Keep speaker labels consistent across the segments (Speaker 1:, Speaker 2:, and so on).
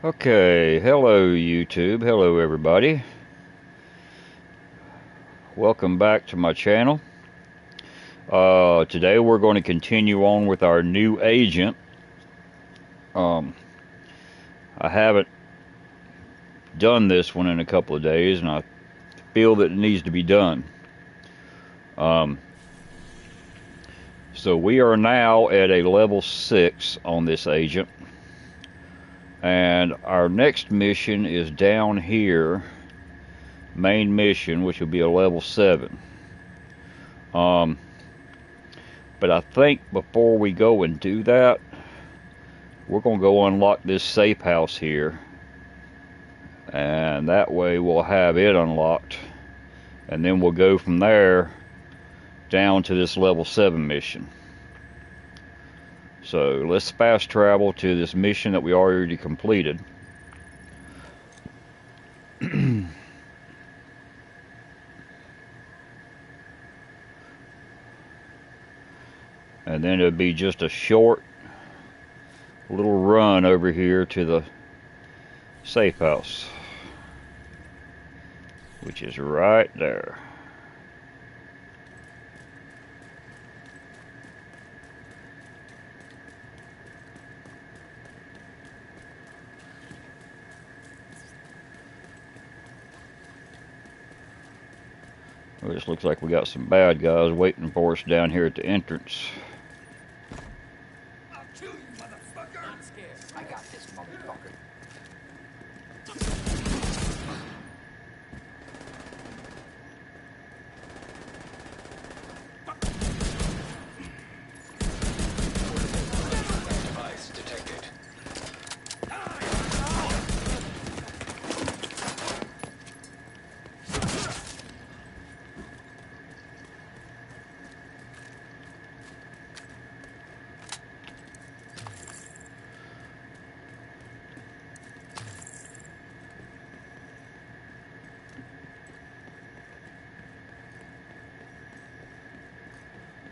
Speaker 1: Okay, hello YouTube, hello everybody. Welcome back to my channel. Today we're going to continue on with our new agent. I haven't done this one in a couple of days and I feel that it needs to be done. So we are now at a level 6 on this agent. And our next mission is down here, main mission, which will be a level 7. But I think before we go and do that, we're going to go unlock this safe house here. And that way we'll have it unlocked. And then we'll go from there down to this level 7 mission. So let's fast travel to this mission that we already completed. And then it'll be just a short little run over here to the safe house, which is right there. Well, this looks like we got some bad guys waiting for us down here at the entrance.
Speaker 2: I'll kill you, motherfucker! I'm scared. I got this, motherfucker.
Speaker 3: Device detected.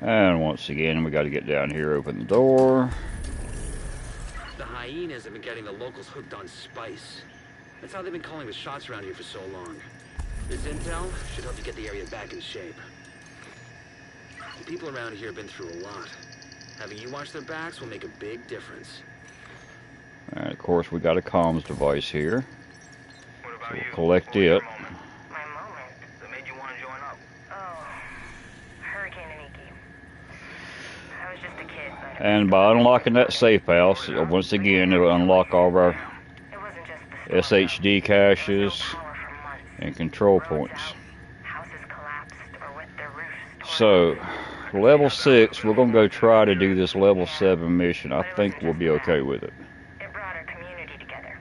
Speaker 1: And once again, we got to get down here, open the door.
Speaker 4: The hyenas have been getting the locals hooked on spice. That's how they've been calling the shots around here for so long. This intel should help you get the area back in shape. The people around here have been through a lot. Having you watch their backs will make a big difference.
Speaker 1: And of course, we got a comms device here.
Speaker 3: What about
Speaker 1: So
Speaker 3: you?
Speaker 1: we'll collect
Speaker 3: What was your
Speaker 1: it.
Speaker 3: moment? My moment? That made you want to join up?
Speaker 5: Oh, Hurricane Aniki. I was just a kid, but...
Speaker 1: And by unlocking that safe house, once again, it'll unlock all of our
Speaker 5: It wasn't just the
Speaker 1: SHD caches
Speaker 5: power for months.
Speaker 1: and control
Speaker 5: Roads
Speaker 1: points.
Speaker 5: out, houses collapsed or with their roofs
Speaker 1: So,
Speaker 5: torn
Speaker 1: level 6, we're going to go try to do this level 7 mission. I think we'll be okay with it.
Speaker 5: It brought our community together.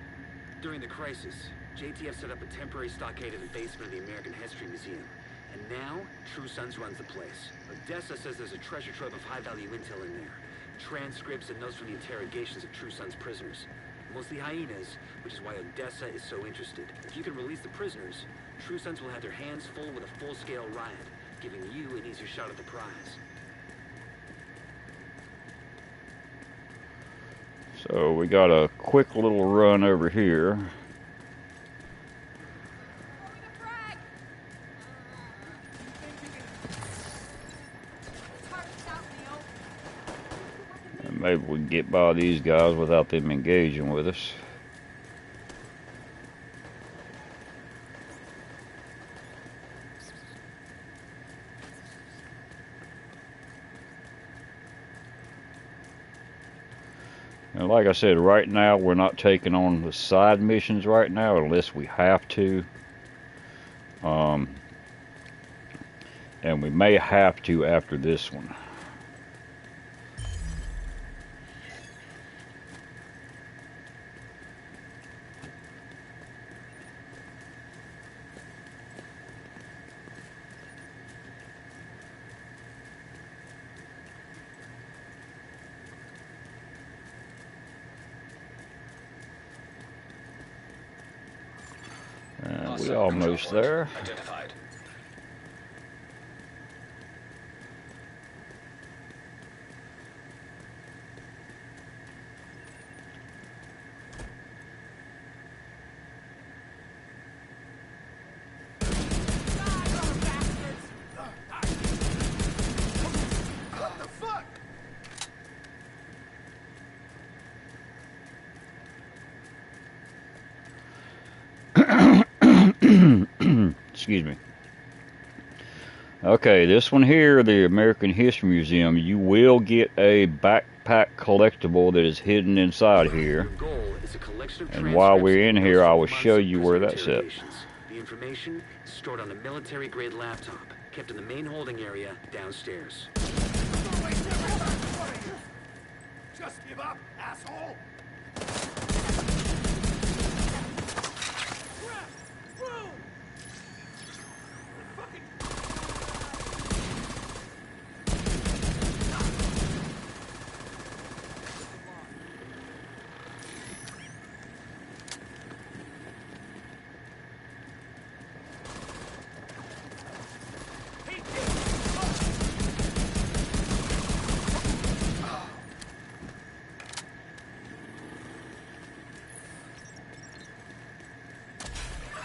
Speaker 4: During the crisis, JTF set up a temporary stockade in the basement of the American History Museum. And now, True Sons runs the place. Odessa says there's a treasure trove of high-value intel in there. Transcripts and notes from the interrogations of True Sons prisoners. Mostly hyenas, which is why Odessa is so interested. If you can release the prisoners, True Sons will have their hands full with a full-scale riot, giving you an easier shot at the prize.
Speaker 1: So, we got a quick little run over here. And maybe we can get by these guys without them engaging with us. And like I said, right now we're not taking on the side missions right now unless we have to. And we may have to after this one. We almost there.
Speaker 3: Identified.
Speaker 1: Excuse me. Okay, this one here, the American History Museum, you will get a backpack collectible that is hidden inside here.
Speaker 4: Your goal is a collection of
Speaker 1: And while we're in
Speaker 4: transcripts
Speaker 1: here, I
Speaker 4: of
Speaker 1: will
Speaker 4: months
Speaker 1: show
Speaker 4: of
Speaker 1: you where
Speaker 4: prisoner
Speaker 1: that's at.
Speaker 4: interrogations. The information is stored on a military-grade laptop, kept in the main holding area downstairs.
Speaker 2: Just give up, asshole!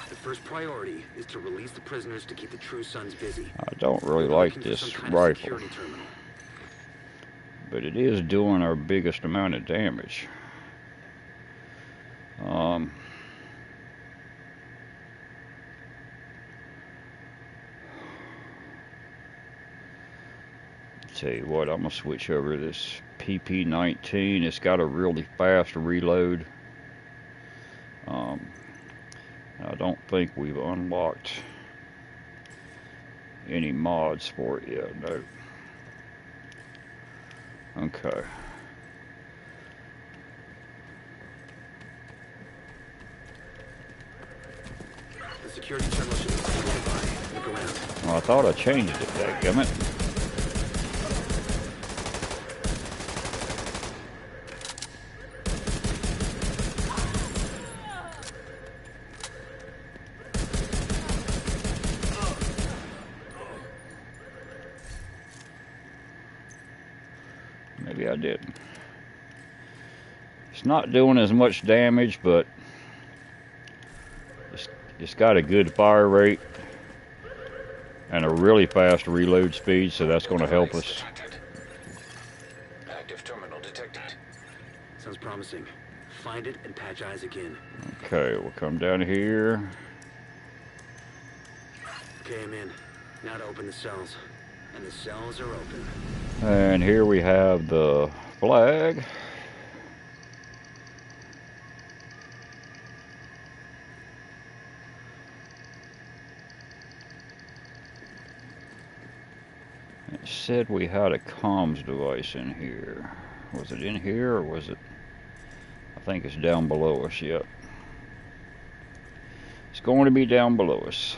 Speaker 4: The first priority is to release the prisoners to keep the True Sons busy.
Speaker 1: I don't really
Speaker 4: We're
Speaker 1: like
Speaker 4: looking for
Speaker 1: this
Speaker 4: some kind of
Speaker 1: rifle,
Speaker 4: security terminal.
Speaker 1: but it is doing our biggest amount of damage. Tell you what, I'm gonna switch over to this pp3. It's got a really fast reload. I don't think we've unlocked any mods for it yet. No. Okay.
Speaker 4: The security terminal should be nearby. Look around.
Speaker 1: Well, I thought I changed it, dadgummit. Maybe I didn't. It's not doing as much damage, but it's got a good fire rate and a really fast reload speed, so that's going to help us.
Speaker 3: Active terminal detected.
Speaker 4: Sounds promising. Find it and patch eyes again.
Speaker 1: Okay, we'll come down here.
Speaker 4: Okay, I'm in. Now to open the cells. And the cells are open.
Speaker 1: And here we have the flag. It said we had a comms device in here. Was it in here or was it? I think it's down below us. Yep. It's going to be down below us.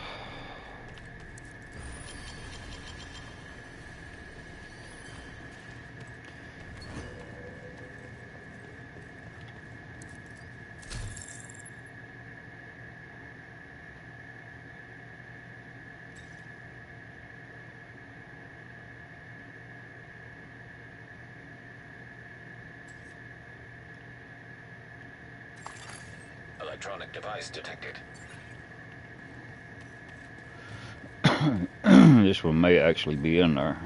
Speaker 3: Electronic device detected.
Speaker 1: This one may actually be in there.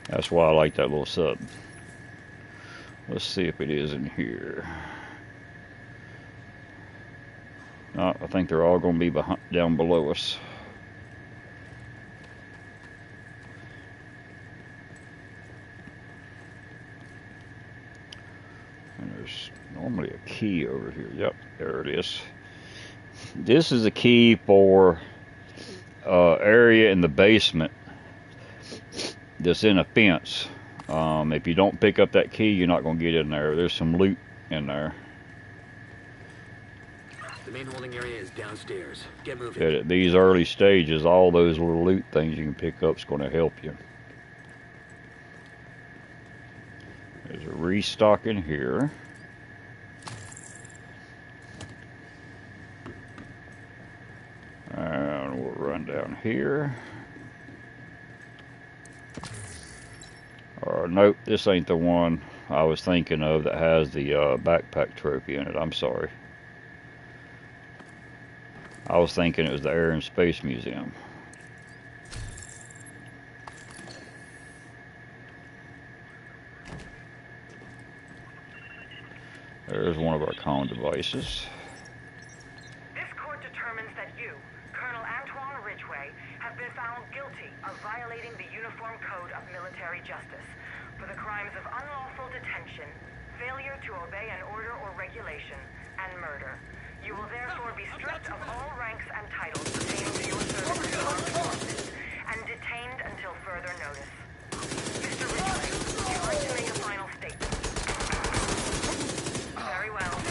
Speaker 1: That's why I like that little sub. Let's see if it is in here. No, I think they're all going to be down below us. And there's normally a key over here. Yep, there it is. This is a key for area in the basement that's in a fence. If you don't pick up that key, you're not going to get in there. There's some loot in there.
Speaker 4: The main holding area is downstairs. Get moving.
Speaker 1: At these early stages, all those little loot things you can pick up is going to help you. There's a restock in here. And we'll run down here. Or nope, this ain't the one I was thinking of that has the backpack trophy in it. I'm sorry. I was thinking it was the Air and Space Museum. There's one of our comm devices.
Speaker 5: This court determines that you, Colonel Antoine Ridgway, have been found guilty of violating the Uniform Code of Military Justice for the crimes of unlawful detention, failure to obey an order or regulation, and murder. You will therefore be stripped of all ranks and titles pertaining to your service to the armed forces and detained until further notice. Mr. Ridgway, would you like to make a final statement? Very well.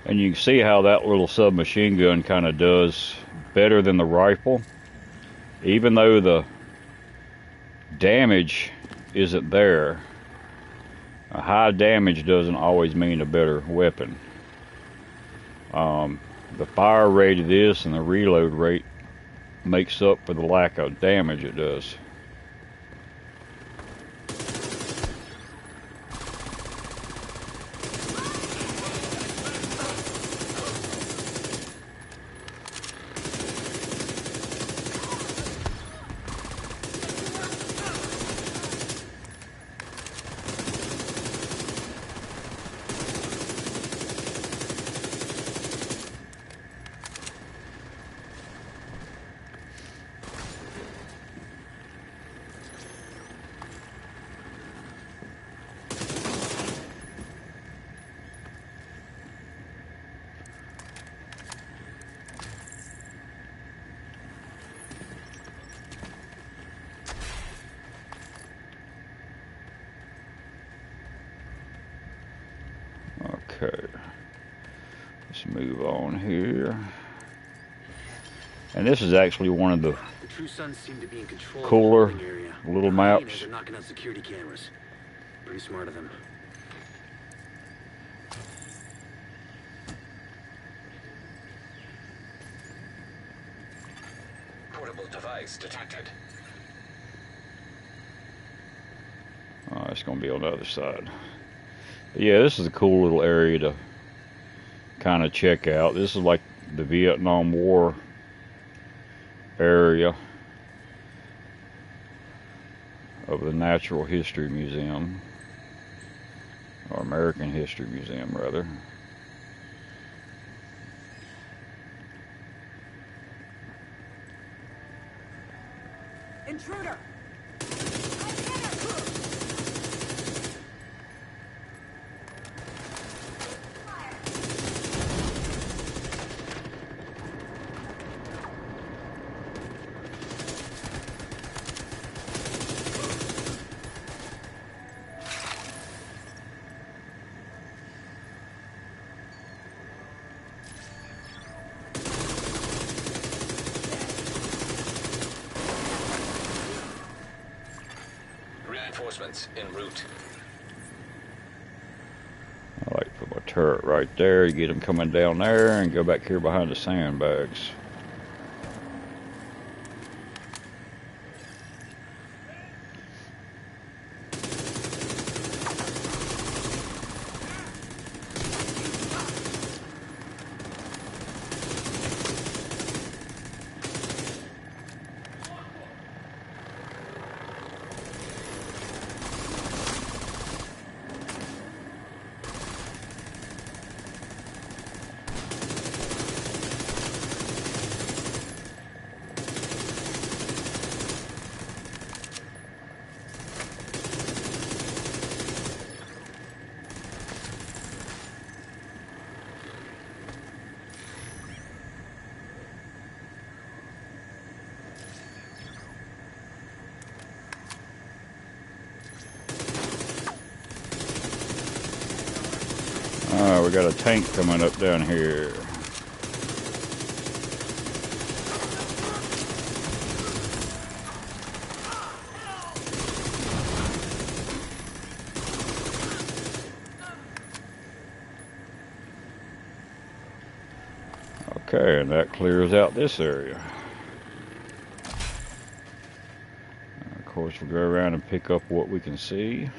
Speaker 1: And you can see how that little submachine gun kind of does better than the rifle. Even though the damage isn't there, a high damage doesn't always mean a better weapon. The fire rate of this and the reload rate makes up for the lack of damage it does. Okay, let's move on here. And this is actually one of the
Speaker 4: True Sons seem to be in control
Speaker 1: cooler
Speaker 4: of the holding area.
Speaker 1: little
Speaker 4: Hyenas
Speaker 1: maps.
Speaker 4: are knocking out security cameras. Pretty smart of them.
Speaker 3: Portable device detected.
Speaker 1: Oh, it's going to be on the other side. But yeah, this is a cool little area to kind of check out. This is like the Vietnam War area of the Natural History Museum, or American History Museum rather.
Speaker 2: Intruder!
Speaker 3: Reinforcements en route.
Speaker 1: I like to put my turret right there. You get them coming down there and go back here behind the sandbags. We got a tank coming up down here. Okay, and that clears out this area. Of course, we'll go around and pick up what we can see.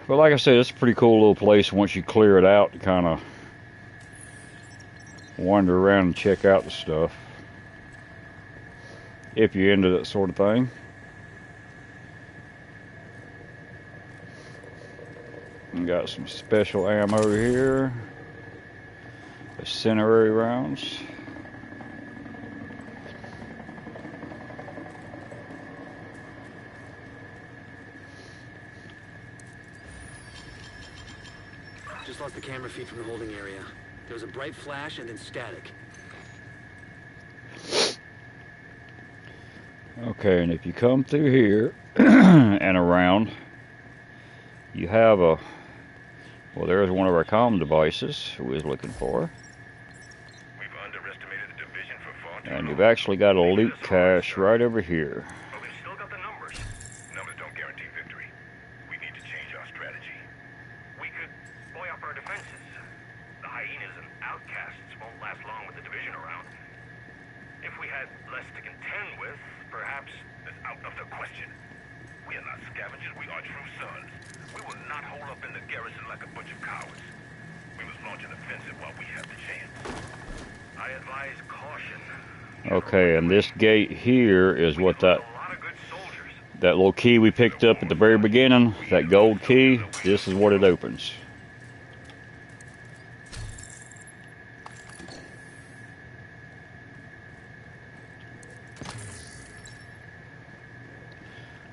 Speaker 1: But like I said, it's a pretty cool little place once you clear it out to kind of wander around and check out the stuff. If you're into that sort of thing. We got some special ammo here. Incendiary rounds.
Speaker 4: Just lost the camera feed from the holding area. There was a bright flash and then static.
Speaker 1: Okay, and if you come through here and around, you have a, well, there's one of our comm devices we was looking for.
Speaker 6: We've underestimated the division for far too
Speaker 1: And
Speaker 6: long.
Speaker 1: you've actually got a loot cache right over here.
Speaker 6: But we've still got the numbers. Numbers don't guarantee victory. We need to change our strategy.
Speaker 2: We could boy up our defenses. The hyenas and outcasts won't last long with the division around. If we had less to contend with, perhaps...
Speaker 6: That's out of the question. We are not scavengers, we are true sons. We will not hold up in the garrison like a bunch of cowards. We must launch an offensive while we have the chance.
Speaker 2: I advise caution.
Speaker 1: Okay, and this gate here is what
Speaker 2: A
Speaker 1: that
Speaker 2: lot of good soldiers.
Speaker 1: little key we picked up at the very beginning, that gold key, this is what it opens.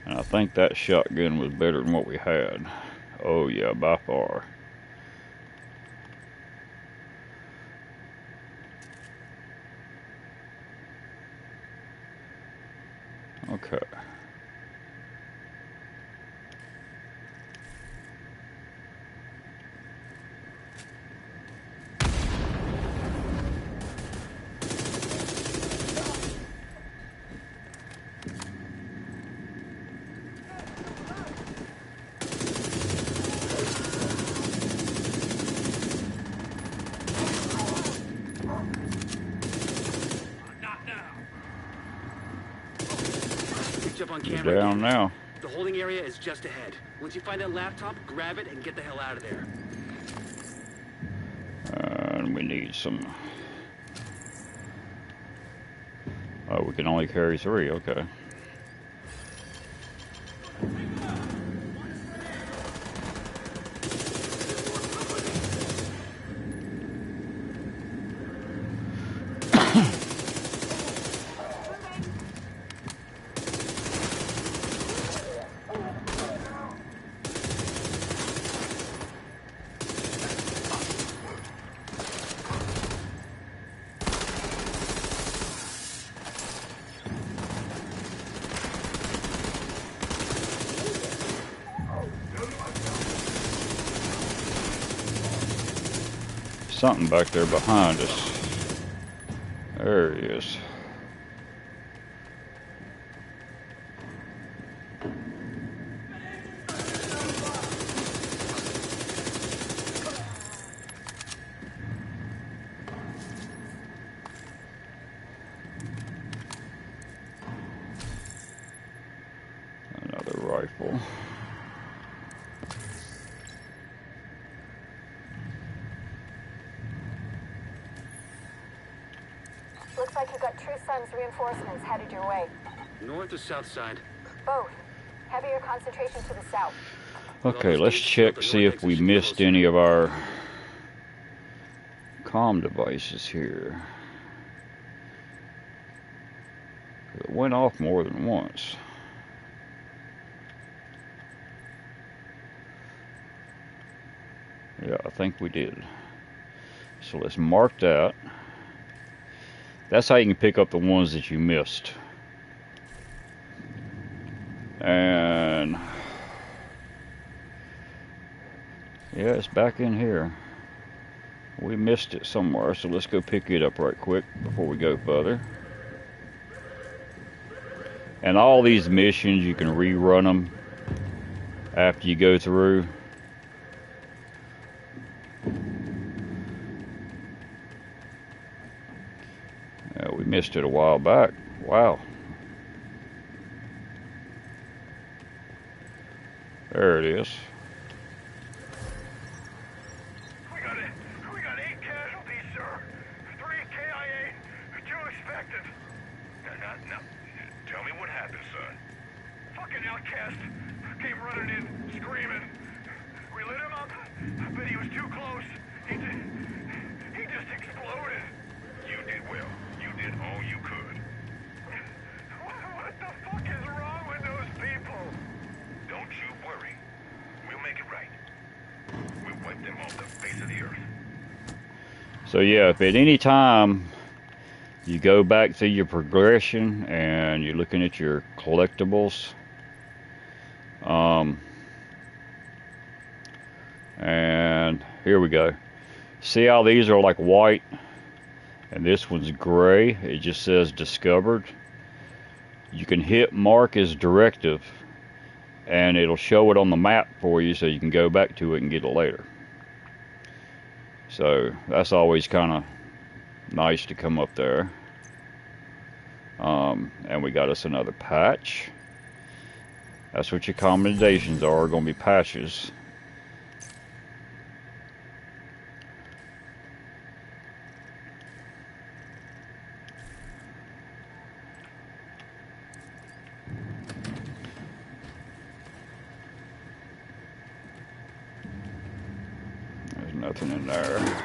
Speaker 1: And I think that shotgun was better than what we had. Oh yeah, by far. Okay.
Speaker 2: Not now.
Speaker 4: Picked up on
Speaker 1: You're
Speaker 4: camera.
Speaker 1: down now.
Speaker 4: The holding area is just ahead. Once you find that laptop, grab it and get the hell out of there.
Speaker 1: And we need some. Oh, we can only carry 3, okay. Something back there behind us. There he is. Another rifle.
Speaker 7: Looks like you got True Sun's reinforcements headed your way.
Speaker 4: North or south side?
Speaker 7: Both. Heavier concentration to the south.
Speaker 1: Okay, let's check, see if we missed any of our comm devices here. It went off more than once. Yeah, I think we did. So let's mark that. That's how you can pick up the ones that you missed. And Yeah, it's back in here. We missed it somewhere, so let's go pick it up right quick before we go further. And all these missions, you can rerun them after you go through. We missed it a while back. Wow. There it is.
Speaker 6: We got 8 casualties, sir. 3 KIA, 2 expected. Now, tell me what happened, son. Fucking outcast came running in, screaming. We lit him up, but he was too close. He just exploded. You did well. You did all you could. What the fuck is wrong with those people? Don't you worry. We'll make it right. We'll wipe them off the face of the earth.
Speaker 1: So yeah, if at any time you go back through your progression and you're looking at your collectibles, and here we go. See how these are like white and this one's gray? It just says discovered. You can hit mark as directive and it'll show it on the map for you so you can go back to it and get it later. So that's always kind of nice to come up there. And we got us another patch. That's what your commendations are going to be patches. There's nothing in there.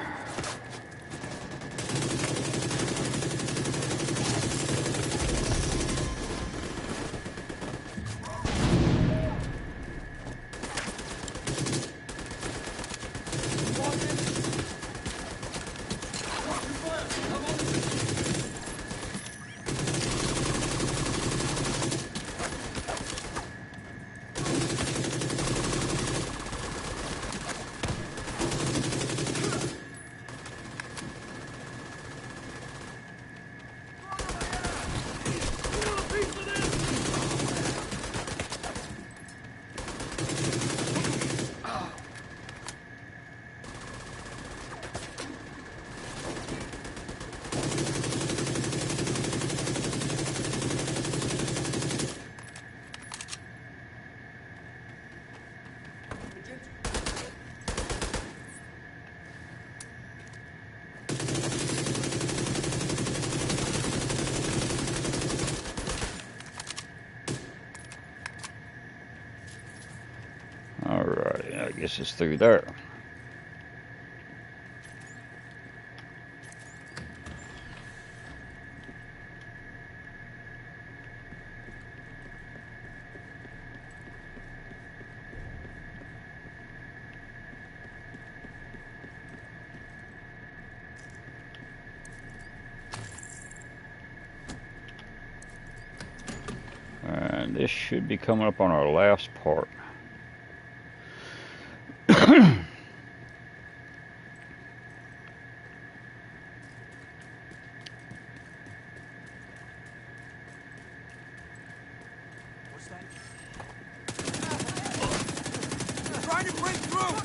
Speaker 1: Alright, I guess it's through there. And this should be coming up on our last part.
Speaker 8: What's that? Trying to break through!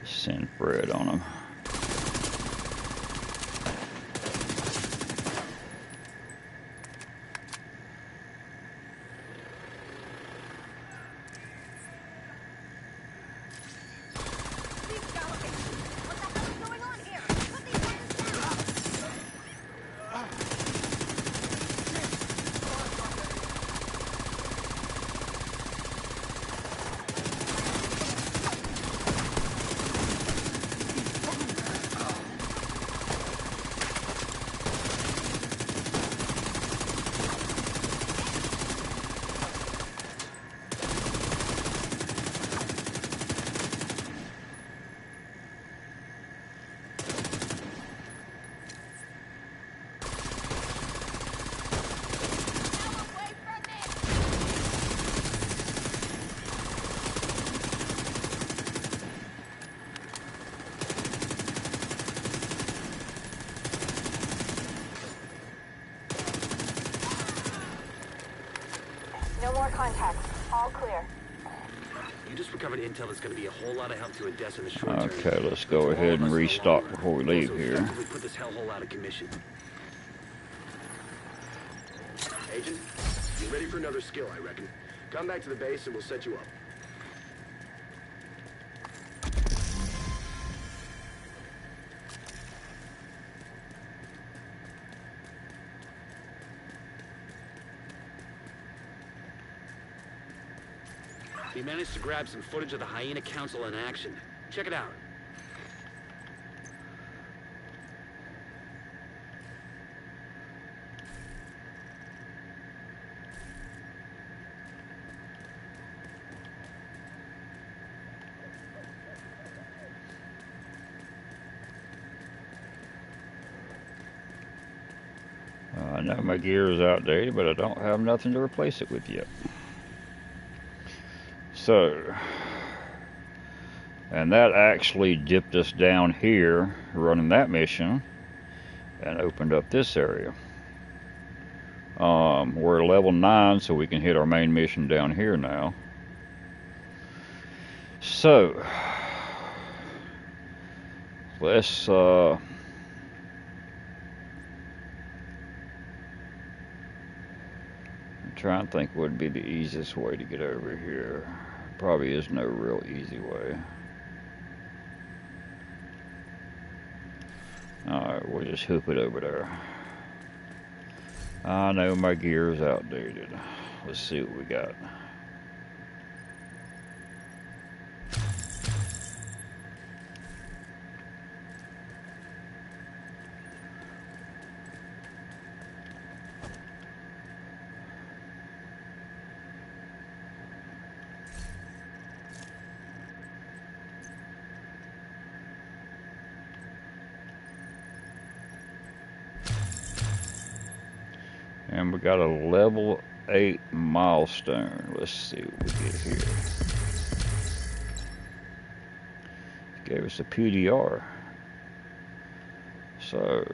Speaker 1: Send bread on them.
Speaker 7: contact. All clear.
Speaker 4: You just recovered intel that's going to be a whole lot of help to Odessa in the short term.
Speaker 1: Okay, let's go ahead and restock before we leave here.
Speaker 4: Effectively put this hellhole out of commission.
Speaker 9: Agent, you're ready for another skill, I reckon. Come back to the base and we'll set you up.
Speaker 4: We managed to grab some footage of the Hyena Council in action. Check it out.
Speaker 1: I know my gear is outdated, but I don't have nothing to replace it with yet. So, and that actually dipped us down here running that mission and opened up this area. We're level 9, so we can hit our main mission down here now. So, let's try and think what would be the easiest way to get over here. Probably is no real easy way. Alright, we'll just hoop it over there. I know my gear is outdated. Let's see what we got. And we got a level 8 milestone. Let's see what we get here. Gave us a PDR. So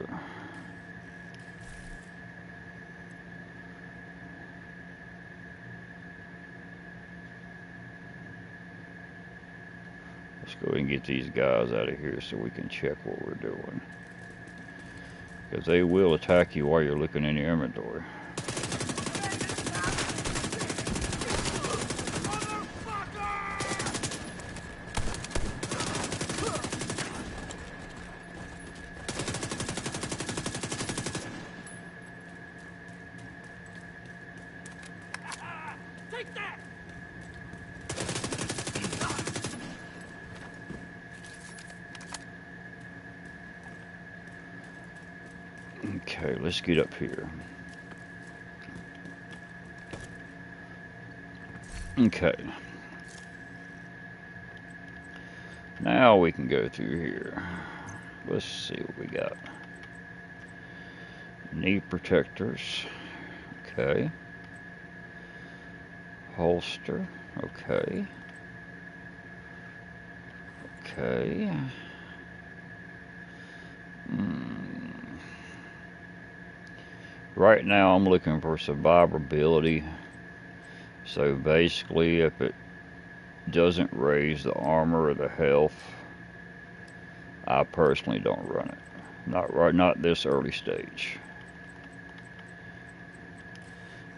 Speaker 1: let's go ahead and get these guys out of here so we can check what we're doing. Because they will attack you while you're looking in your inventory.
Speaker 8: Take that!
Speaker 1: Okay, let's get up here. Okay. Now we can go through here. Let's see what we got. Knee protectors. Okay. Holster. Okay. Okay. Right now I'm looking for survivability. So basically if it doesn't raise the armor or the health, I personally don't run it. Not this early stage.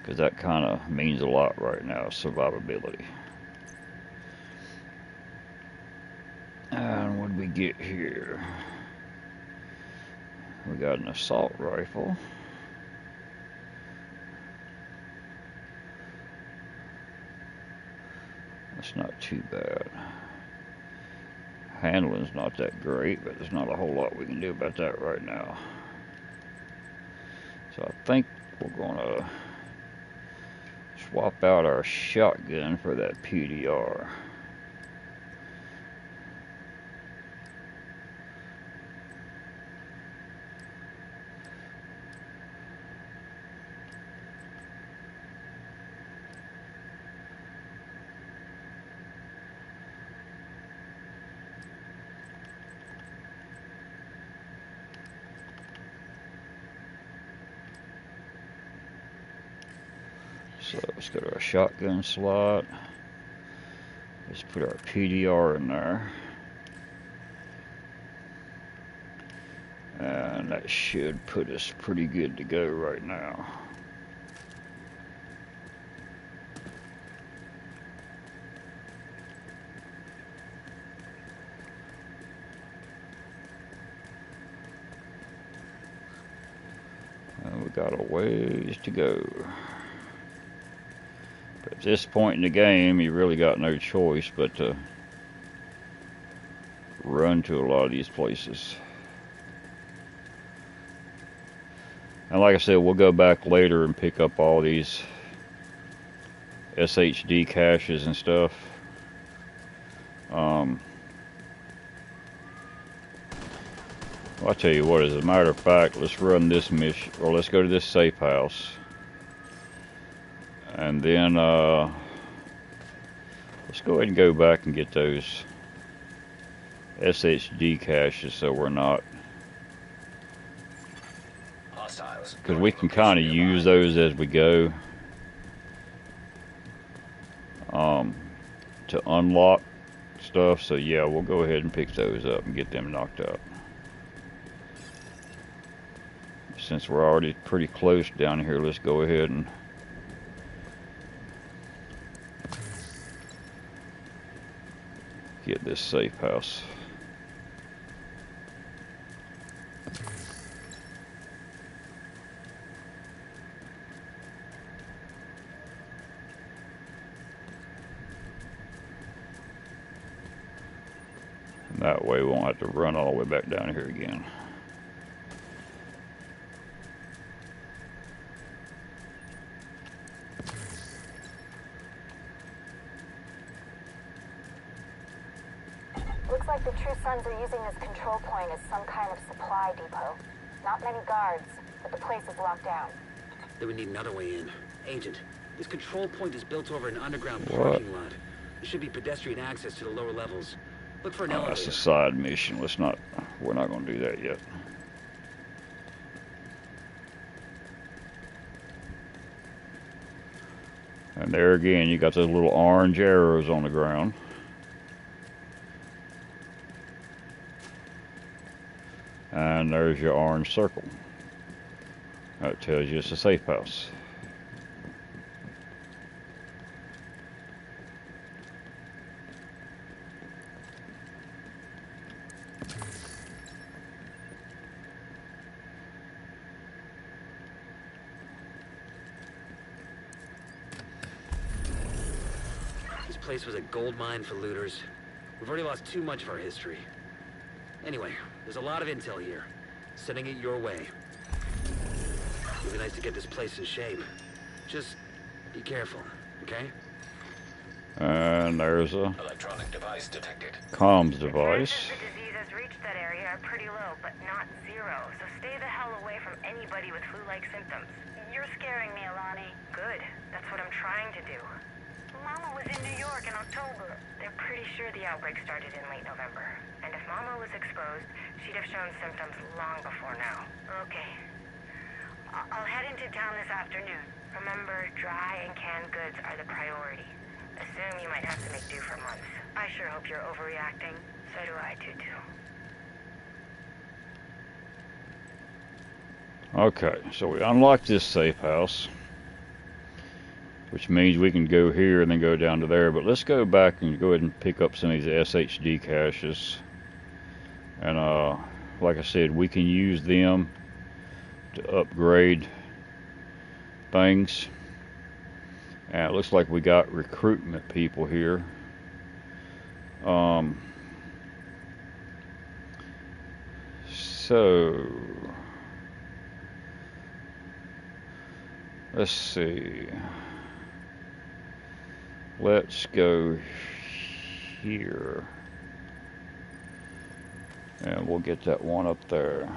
Speaker 1: Because that kind of means a lot right now, survivability. And what did we get here? We got an assault rifle. That's not too bad. Handling's not that great, but there's not a whole lot we can do about that right now. So I think we're gonna swap out our shotgun for that PDR. So let's go to our shotgun slot. Let's put our PDR in there. And that should put us pretty good to go right now. And we got a ways to go. But at this point in the game, you really got no choice but to run to a lot of these places. And like I said, we'll go back later and pick up all these SHD caches and stuff. Well, I'll tell you what, as a matter of fact, let's run this mission, or let's go to this safe house. And then, let's go ahead and go back and get those SHD caches so we're not... Because we can kind of use those as we go. To unlock stuff. So yeah, we'll go ahead and pick those up and get them knocked out. Since we're already pretty close down here, let's go ahead and get this safe house. And that way we won't have to run all the way back down here again.
Speaker 7: Looks like the True Sons are using this control point as some kind of supply depot. Not many guards, but the place is locked down.
Speaker 4: Then we need another way in. Agent, this control point is built over an underground
Speaker 1: What?
Speaker 4: parking lot. There should be pedestrian access to the lower levels. Look for an elevator.
Speaker 1: That's a side mission. We're not going to do that yet. And there again, you got those little orange arrows on the ground. And there's your orange circle. That tells you it's a safe house.
Speaker 4: This place was a gold mine for looters. We've already lost too much of our history. Anyway, there's a lot of intel here. Sending it your way. It'd be nice to get this place in shape. Just be careful, okay?
Speaker 1: And there's a
Speaker 3: Electronic device detected.
Speaker 1: comms device.
Speaker 5: Chances the disease has reached that area are pretty low, but not zero. So stay the hell away from anybody with flu-like symptoms.
Speaker 7: You're scaring me, Alani.
Speaker 5: Good. That's what I'm trying to do.
Speaker 7: Mama was in New York in October.
Speaker 5: They're pretty sure the outbreak started in late November. And if Mama was exposed, she'd have shown symptoms long before now.
Speaker 7: Okay. I'll head into town this afternoon.
Speaker 5: Remember, dry and canned goods are the priority. Assume you might have to make do for months.
Speaker 7: I sure hope you're overreacting.
Speaker 5: So do I, Tutu.
Speaker 1: Okay, so we unlocked this safe house, which means we can go here and then go down to there. But let's go back and go ahead and pick up some of these SHD caches. And like I said, we can use them to upgrade things. And it looks like we got recruitment people here. So let's see. Let's go here. And we'll get that one up there.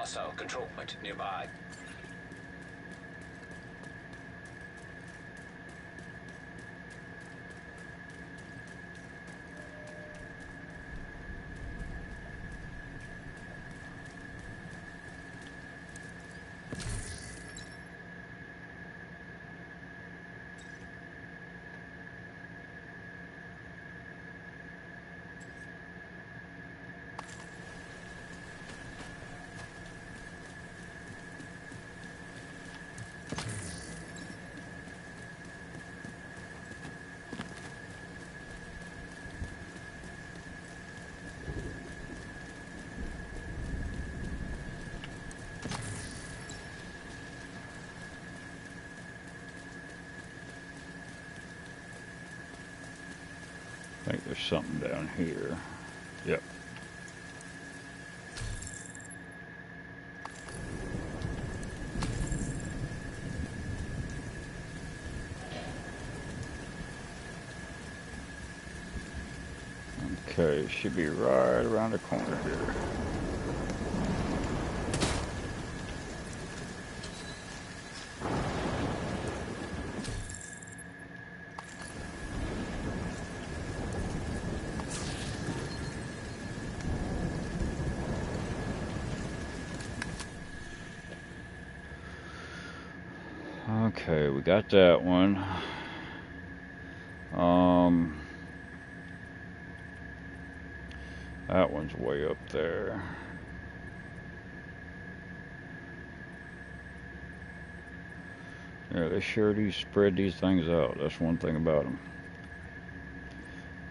Speaker 3: Hostile control point nearby.
Speaker 1: I think there's something down here. Yep. Okay, should be right around the corner here. Okay, we got that one. That one's way up there. Yeah, they sure do spread these things out. That's one thing about them.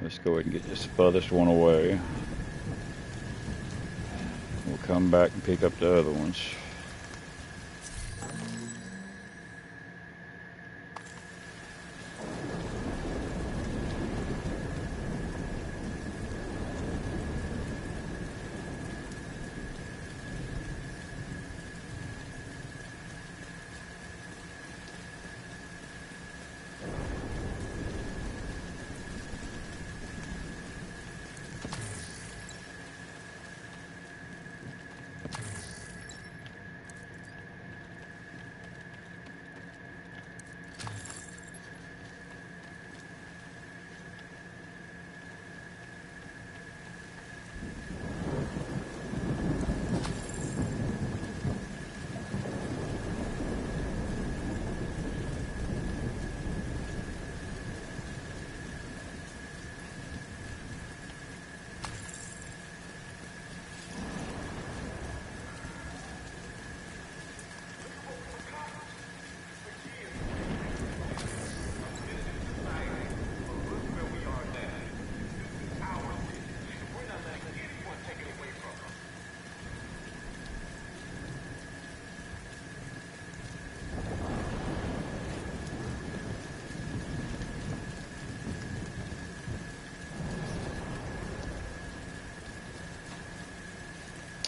Speaker 1: Let's go ahead and get this furthest one away. We'll come back and pick up the other ones.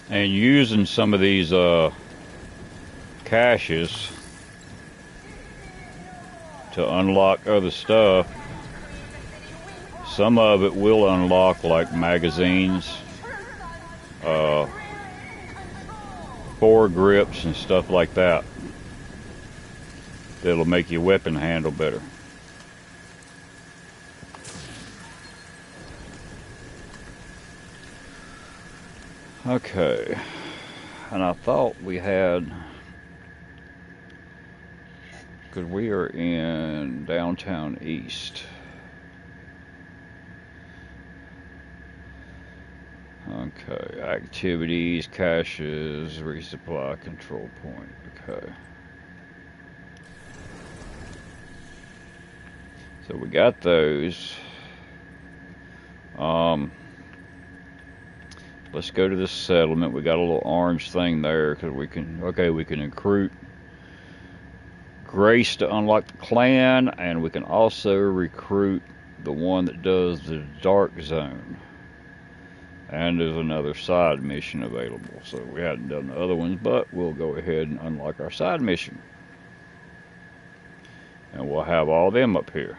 Speaker 1: And using some of these caches to unlock other stuff, some of it will unlock like magazines, foregrips and stuff like that. That'll make your weapon handle better. Okay, and I thought we had, because we are in downtown East. Okay, activities, caches, resupply, control point. Okay. So we got those. Let's go to this settlement. We got a little orange thing there because we can, okay, we can recruit Grace to unlock the clan, and we can also recruit the one that does the dark zone. And there's another side mission available. So we hadn't done the other ones, but we'll go ahead and unlock our side mission. And we'll have all them up here.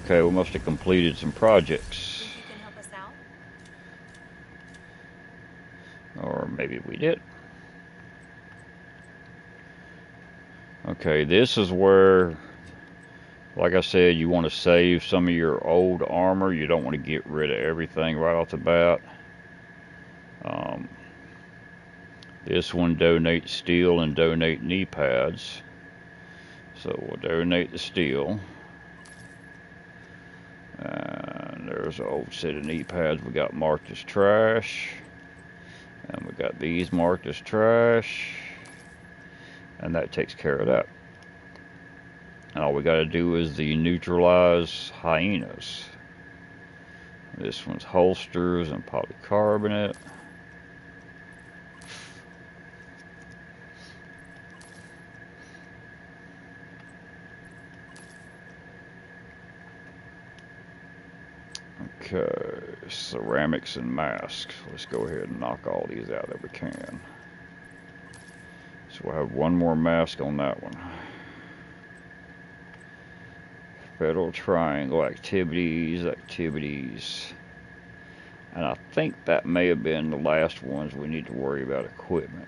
Speaker 1: Okay, we must have completed some projects.
Speaker 10: Think you can help us out?
Speaker 1: Or maybe we did. Okay, this is where, like I said, you want to save some of your old armor. You don't want to get rid of everything right off the bat. This one donates steel and donate knee pads. So we'll donate the steel. And there's an old set of knee pads we got marked as trash. And we got these marked as trash. And that takes care of that. And all we got to do is the neutralize hyenas. This one's holsters and polycarbonate. Okay, ceramics and masks. Let's go ahead and knock all these out that we can. So we'll have one more mask on that one. Federal Triangle activities. And I think that may have been the last ones we need to worry about equipment.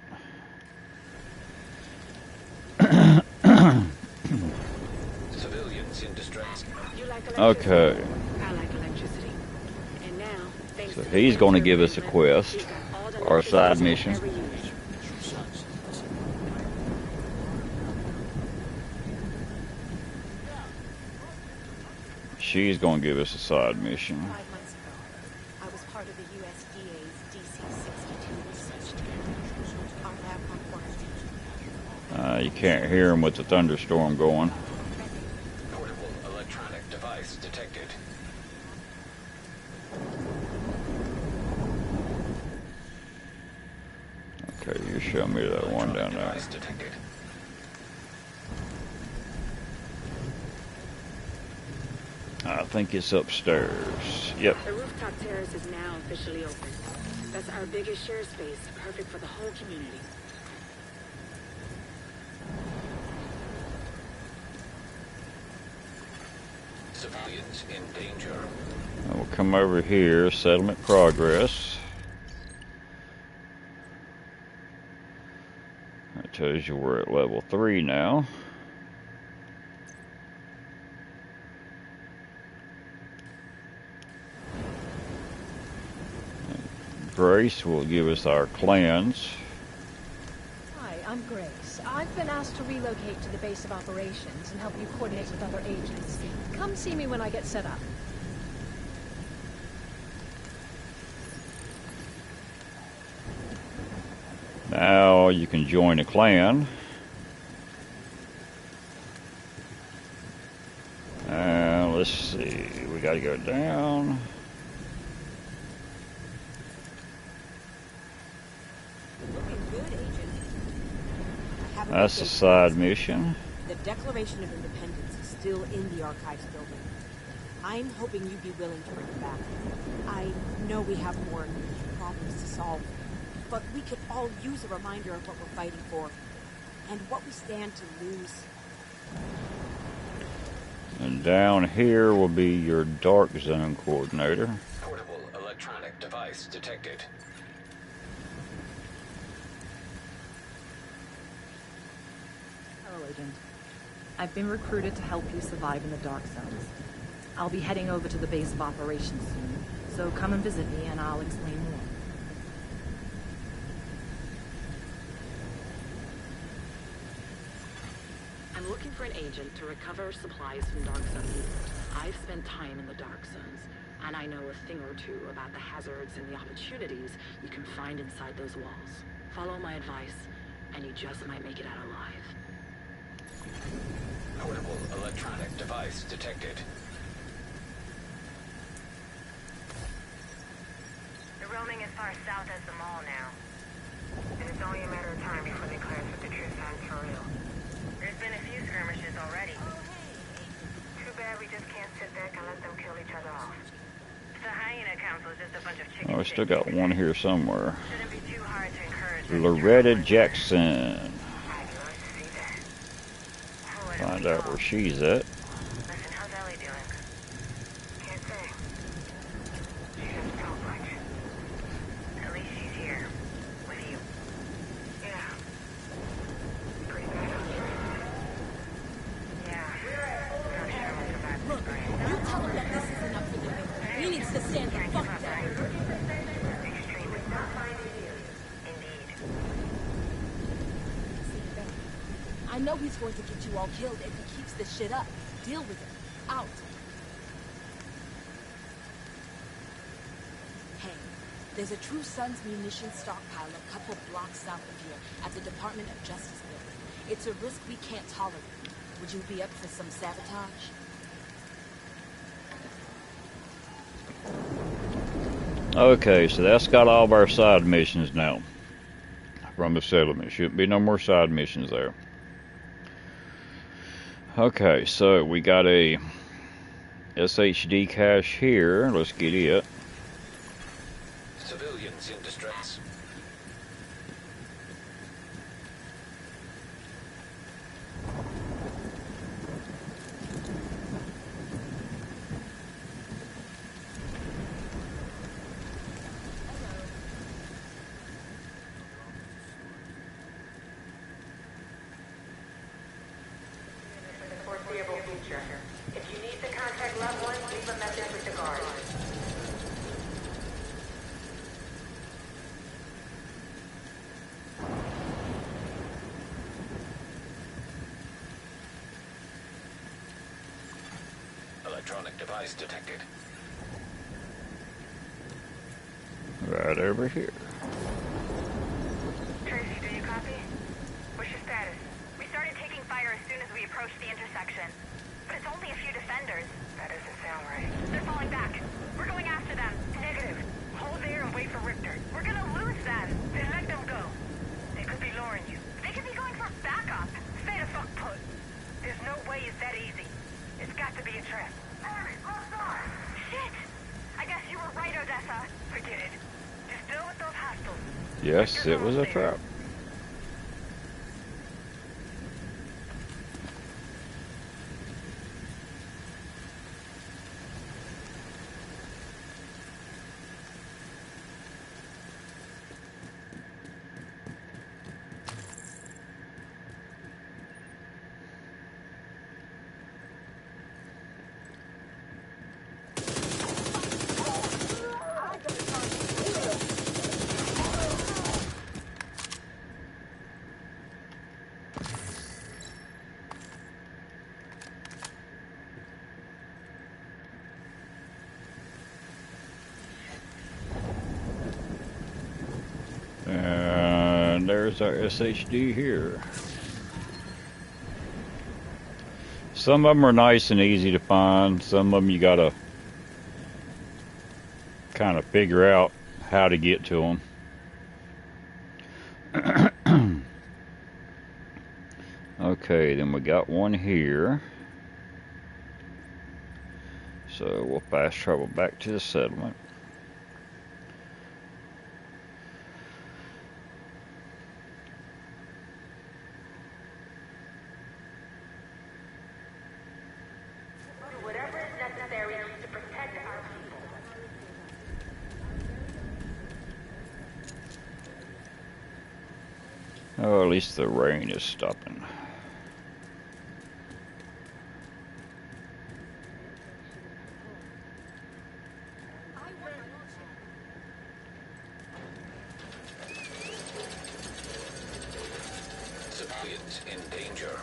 Speaker 3: Civilians in distress.
Speaker 4: You like
Speaker 1: Okay.
Speaker 4: I like electricity. And now, thanks
Speaker 1: So
Speaker 4: to
Speaker 1: he's
Speaker 4: the
Speaker 1: going to
Speaker 4: winter
Speaker 1: give us a
Speaker 4: movement,
Speaker 1: quest,
Speaker 4: we've got all the
Speaker 1: or a side
Speaker 4: electricity
Speaker 1: mission.
Speaker 4: ever used.
Speaker 1: She's going to give us a side mission.
Speaker 10: 5 months ago, I was part of the USDA's DC-62 research team. Our lab on quarantine.
Speaker 1: You can't hear him with the thunderstorm going.
Speaker 3: Portable electronic device detected.
Speaker 1: Okay, you show me that one down there.
Speaker 3: Device detected.
Speaker 1: I think it's upstairs. Yep.
Speaker 4: The rooftop terrace is now officially open. That's our biggest share space, perfect for the whole community.
Speaker 3: Civilians in danger.
Speaker 1: And we'll come over here, settlement progress. That tells you we're at level 3 now. Grace will give us our clans.
Speaker 11: Hi, I'm Grace. I've been asked to relocate to the base of operations and help you coordinate with other agents. Come see me when I get set up.
Speaker 1: Now you can join a clan. Let's see, we got to go down.
Speaker 10: Looking good, Agent. I have
Speaker 1: That's a
Speaker 10: update.
Speaker 1: side mission.
Speaker 10: The Declaration of Independence is still in the archives building. I'm hoping you'd be willing to bring it back. I know we have more problems to solve, but we could all use a reminder of what we're fighting for, and what we stand to lose.
Speaker 1: And down here will be your dark zone coordinator.
Speaker 3: Portable electronic device detected.
Speaker 12: Hello, Agent. I've been recruited to help you survive in the dark zones. I'll be heading over to the base of operations soon, so come and visit me and I'll explain more.
Speaker 13: I'm looking for an agent to recover supplies from dark zones. I've spent time in the dark zones, and I know a thing or two about the hazards and the opportunities you can find inside those walls. Follow my advice, and you just might make it out alive.
Speaker 3: Portable electronic device detected.
Speaker 5: They're roaming as far south as the mall now. And it's only a matter of time before they clash with the true signs for real. There's been a few skirmishes already. Too bad we just can't sit back and let them kill each other off. The Hyena Council is just a bunch of chicken
Speaker 1: Oh, we still got one here somewhere.
Speaker 5: Shouldn't be too hard to encourage
Speaker 1: Loretta Jackson.
Speaker 5: I'd love to see that.
Speaker 1: Find out where she's at.
Speaker 5: Listen, how's Ellie doing?
Speaker 10: I know he's going to get you all killed if he keeps this shit up. Deal with it. Out. Hey, there's a True Sons munitions stockpile a couple blocks south of here at the Department of Justice building. It's a risk we can't tolerate. Would you be up for some sabotage?
Speaker 1: Okay, so that's got all of our side missions now from the settlement. Shouldn't be no more side missions there. Okay, so we got a SHD cache here. Let's get it.
Speaker 3: Civilians in distress.
Speaker 5: Foreseeable future. If you need to contact loved ones, leave a message with the guard.
Speaker 3: Electronic device detected.
Speaker 1: Right over here.
Speaker 5: Tracy, do you copy? What's your status? We started taking fire as soon as we approached the intersection. But it's only a few defenders. That doesn't sound right. They're falling back. We're going after them. Negative. Hold there and wait for Richter. We're gonna lose them. Then let them go. They could be luring you. They could be going for backup. Stay the fuck put. There's no way it's that easy. It's got to be a trap. Harry, left side! Shit! I guess you were right, Odessa. Forget it. Just deal with those hostiles.
Speaker 1: Yes, it was a trap. And there's our SHD here. Some of them are nice and easy to find. Some of them you gotta kind of figure out how to get to them. Okay, then we got one here. So we'll fast travel back to the settlement.
Speaker 5: Whatever is necessary to protect our people.
Speaker 1: Oh, at least the rain is stopping.
Speaker 3: Civilians in danger.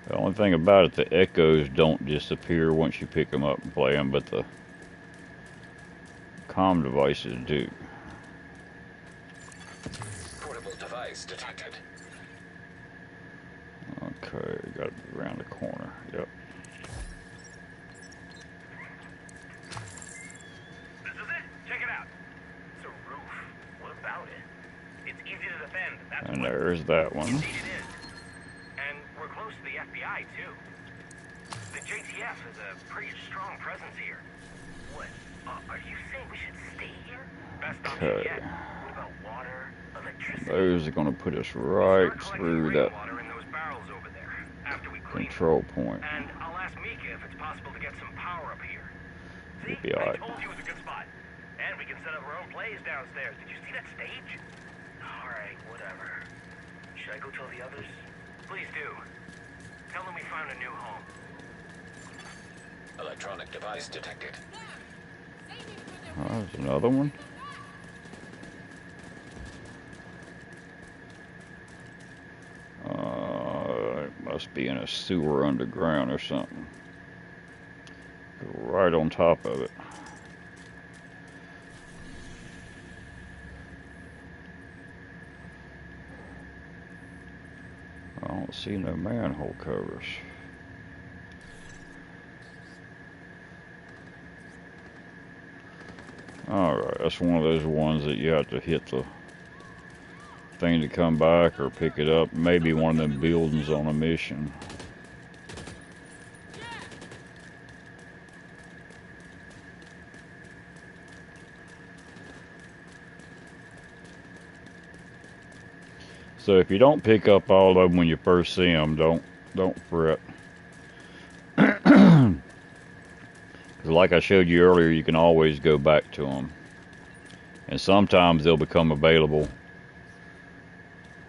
Speaker 1: The only thing about it, the echoes don't disappear once you pick them up and play them, but the comm devices do.
Speaker 3: Portable device detected.
Speaker 1: Okay, got to be around the corner. Yep.
Speaker 2: This is it. Check it out. It's a roof. What about it? It's easy to defend. That's
Speaker 1: And
Speaker 2: what
Speaker 1: there's that one.
Speaker 2: indeed it is. And we're close to the FBI, too. The JTF has a pretty strong presence here. What? Are you saying we should stay here? Best option
Speaker 1: Okay.
Speaker 2: yet. What about water, electricity?
Speaker 1: Those are going to put us right
Speaker 2: Start
Speaker 1: through
Speaker 2: collecting
Speaker 1: that
Speaker 2: rainwater in those barrels over there after we clean them.
Speaker 1: control point.
Speaker 2: And I'll ask Mika if it's possible to get some power up here. See?
Speaker 1: Be all
Speaker 2: I
Speaker 1: right.
Speaker 2: told you it was a good spot. And we can set up our own place. is downstairs. Did you see that stage? Alright, whatever. Should I go tell the others? Please do. Tell them we found a new home.
Speaker 3: Electronic device detected.
Speaker 1: Oh, there's another one. It must be in a sewer underground or something. Right on top of it. I don't see no manhole covers. Alright, that's one of those ones that you have to hit the thing to come back or pick it up. Maybe one of them buildings on a mission. So if you don't pick up all of them when you first see them, don't fret. Because like I showed you earlier, you can always go back to them. And sometimes they'll become available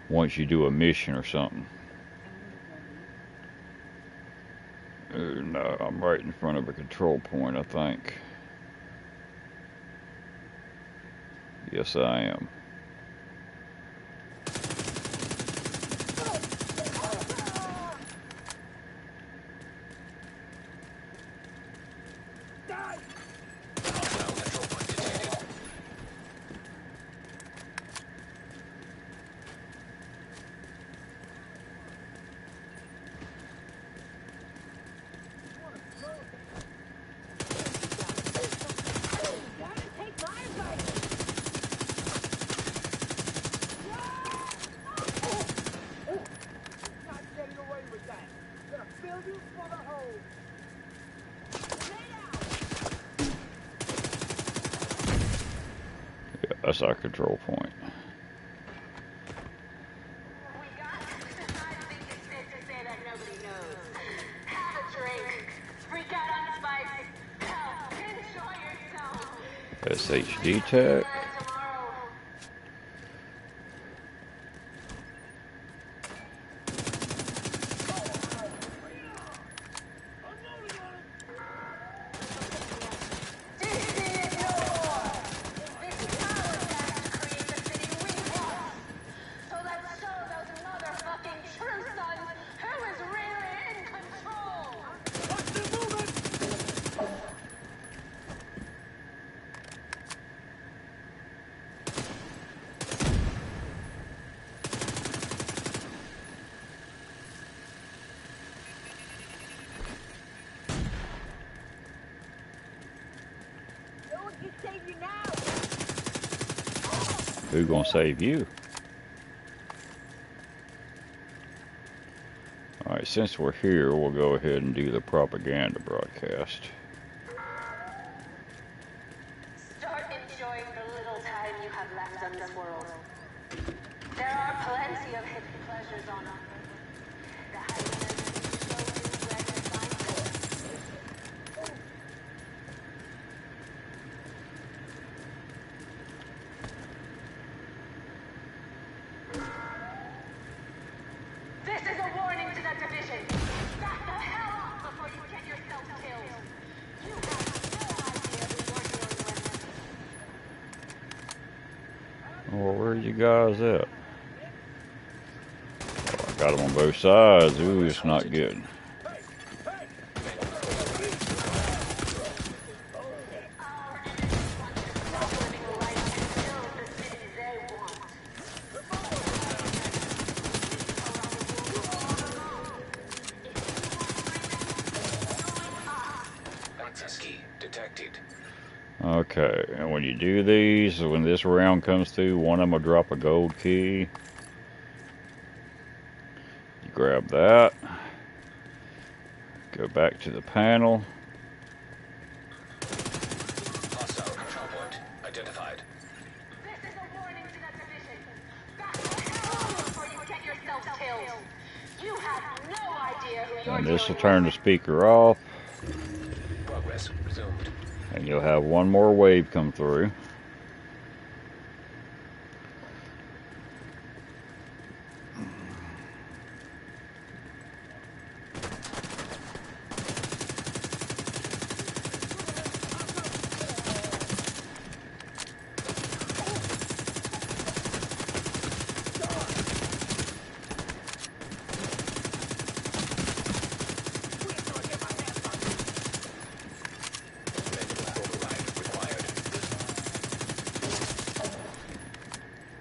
Speaker 1: once you do a mission or something. No, I'm right in front of a control point, I think. Yes, I am. Yeah, that's our control point. SHD tech. Who's gonna save you? Alright, since we're here, we'll go ahead and do the propaganda broadcast.
Speaker 7: Start enjoying the little time you have left on this world. There are plenty of hidden pleasures on offer. The hyenas will show you where to find them. This is a warning to the division. Back the hell off before you get yourself killed. You have no idea who you're dealing with.
Speaker 1: Well, where are you guys at? Oh, I got them on both sides. Ooh, it's not good.
Speaker 3: Access key detected.
Speaker 1: Okay, and when you do these, when this round comes through, one of them will drop a gold key. You grab that. Go back to the panel.
Speaker 3: Hostile control point identified.
Speaker 7: This is a warning to the division. Back the hell off before you get yourself killed. You have no idea who you're
Speaker 1: And this will
Speaker 7: dealing
Speaker 1: turn the speaker off.
Speaker 3: Progress resumed.
Speaker 1: And you'll have one more wave come through.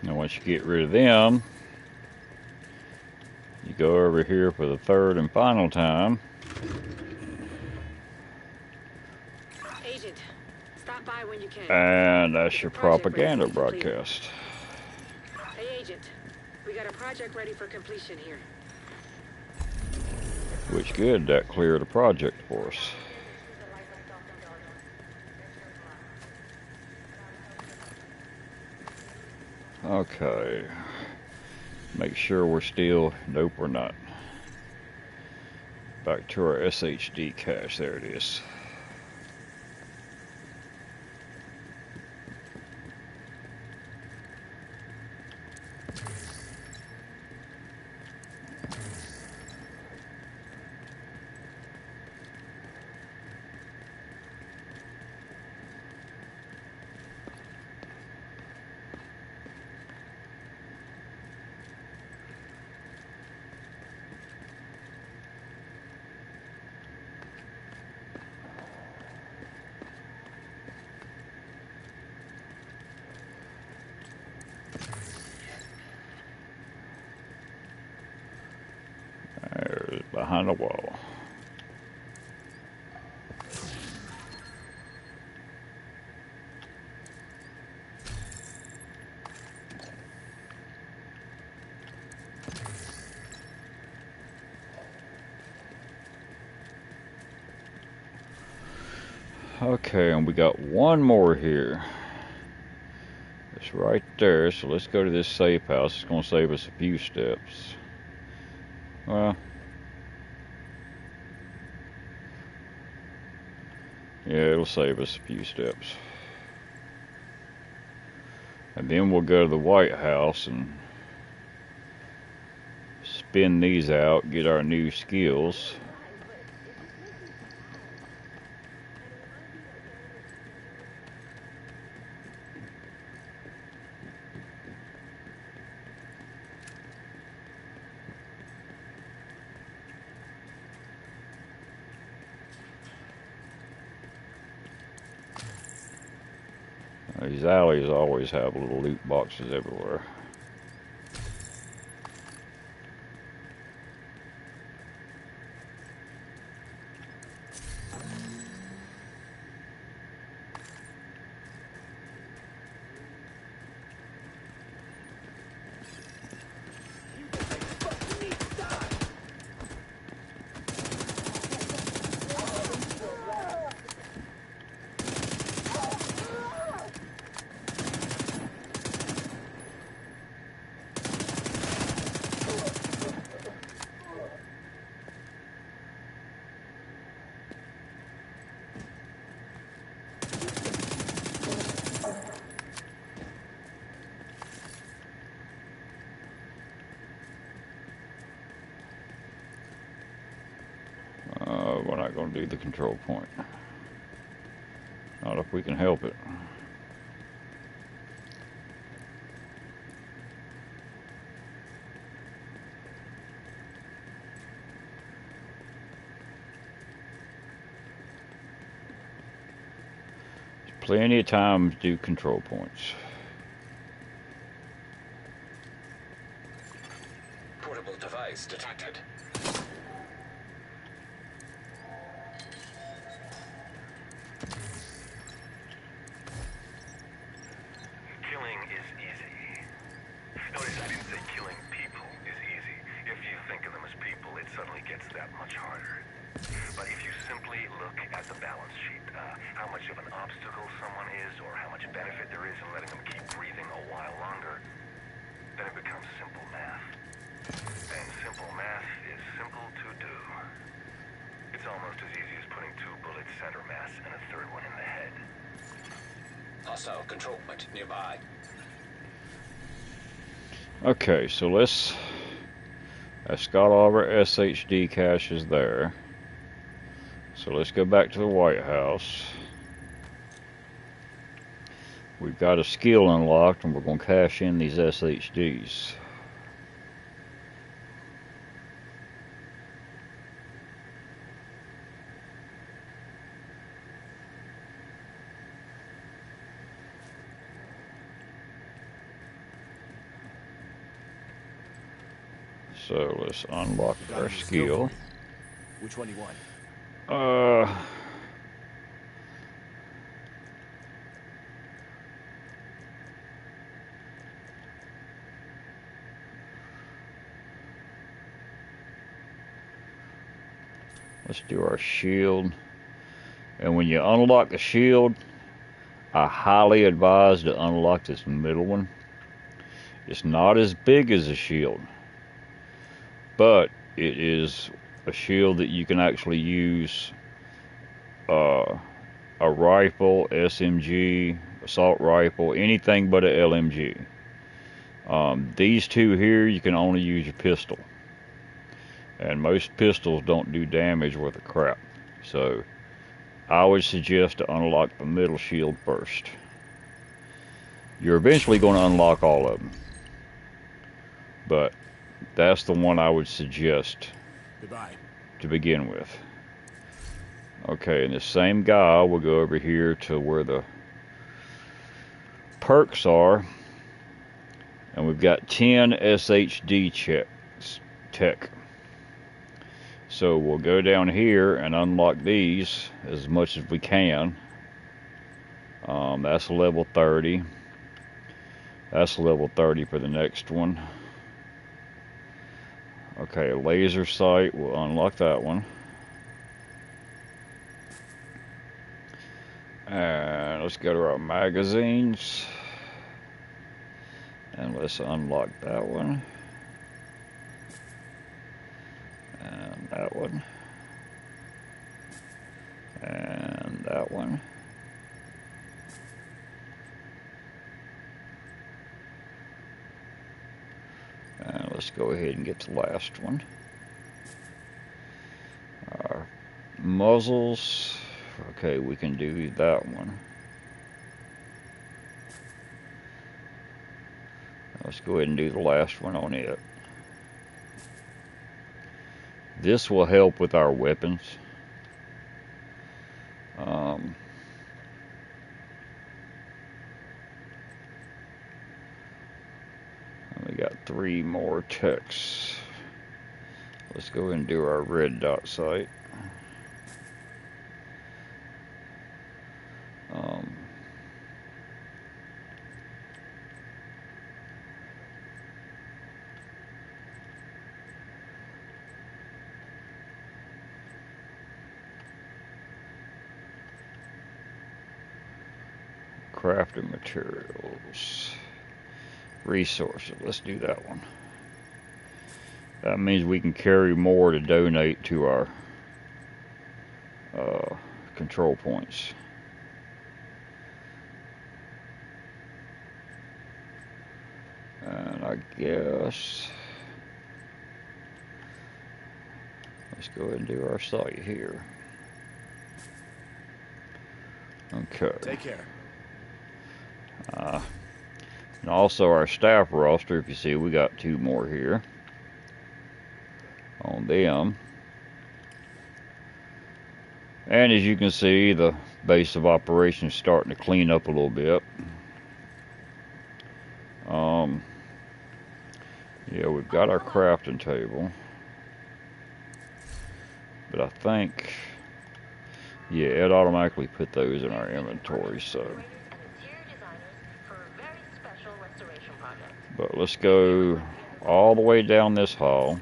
Speaker 1: Now once you get rid of them, you go over here for the third and final time.
Speaker 13: Agent, stop by when you can.
Speaker 1: And that's your propaganda broadcast.
Speaker 13: Hey, Agent. We got a project ready for completion here.
Speaker 1: Which good, that cleared the project for us. Okay. Make sure we're still, nope we're not. Back to our SHD cache, there it is. There's behind the wall. Okay, and we got one more here. It's right there, so let's go to this safe house. It's going to save us a few steps. Well, yeah, it'll save us a few steps. And then we'll go to the White House and spin these out, get our new skills. These alleys always have little loot boxes everywhere. We're not going to do the control point. Not if we can help it. There's plenty of time to do control points.
Speaker 3: Portable device detected.
Speaker 2: Killing is easy. Notice I didn't say killing people is easy. If you think of them as people, it suddenly gets that much harder. But if you simply look at the balance sheet, how much of an obstacle someone is, or how much benefit there is in letting them keep breathing a while longer, then it becomes simple math. And simple math is simple to do. It's almost as easy as putting 2 bullets center mass and a third one in the head.
Speaker 3: Hostile control point nearby.
Speaker 1: Okay, so that's got all of our SHD caches there. So let's go back to the White House. We've got a skill unlocked and we're going to cache in these SHDs. So let's unlock our skill.
Speaker 8: Which one do you want?
Speaker 1: Let's do our shield. And when you unlock the shield, I highly advise to unlock this middle one. It's not as big as a shield, but it is a shield that you can actually use a rifle, SMG, assault rifle, anything but a LMG. These two here, you can only use your pistol. And most pistols don't do damage worth a crap. So I would suggest to unlock the middle shield first. You're eventually going to unlock all of them, but that's the one I would suggest to begin with. Okay, and the same guy will go over here to where the perks are, and we've got 10 SHD tech. So we'll go down here and unlock these as much as we can. That's level 30. That's level 30 for the next one. Okay, laser sight, we'll unlock that one. And let's go to our magazines. And let's unlock that one. And that one. And that one. And let's go ahead and get the last one. Our muzzles. Okay, we can do that one. Let's go ahead and do the last one on it. This will help with our weapons. We got 3 more techs. Let's go ahead and do our red dot sight. Crafting materials. Resources. Let's do that one. That means we can carry more to donate to our control points. And I guess let's go ahead and do our site here. Okay.
Speaker 8: Take care.
Speaker 1: And also our staff roster, if you see, we got 2 more here on them. And as you can see, the base of operations starting to clean up a little bit. Yeah, we've got our crafting table, but I think, yeah, it automatically put those in our inventory. So, but let's go all the way down this hall.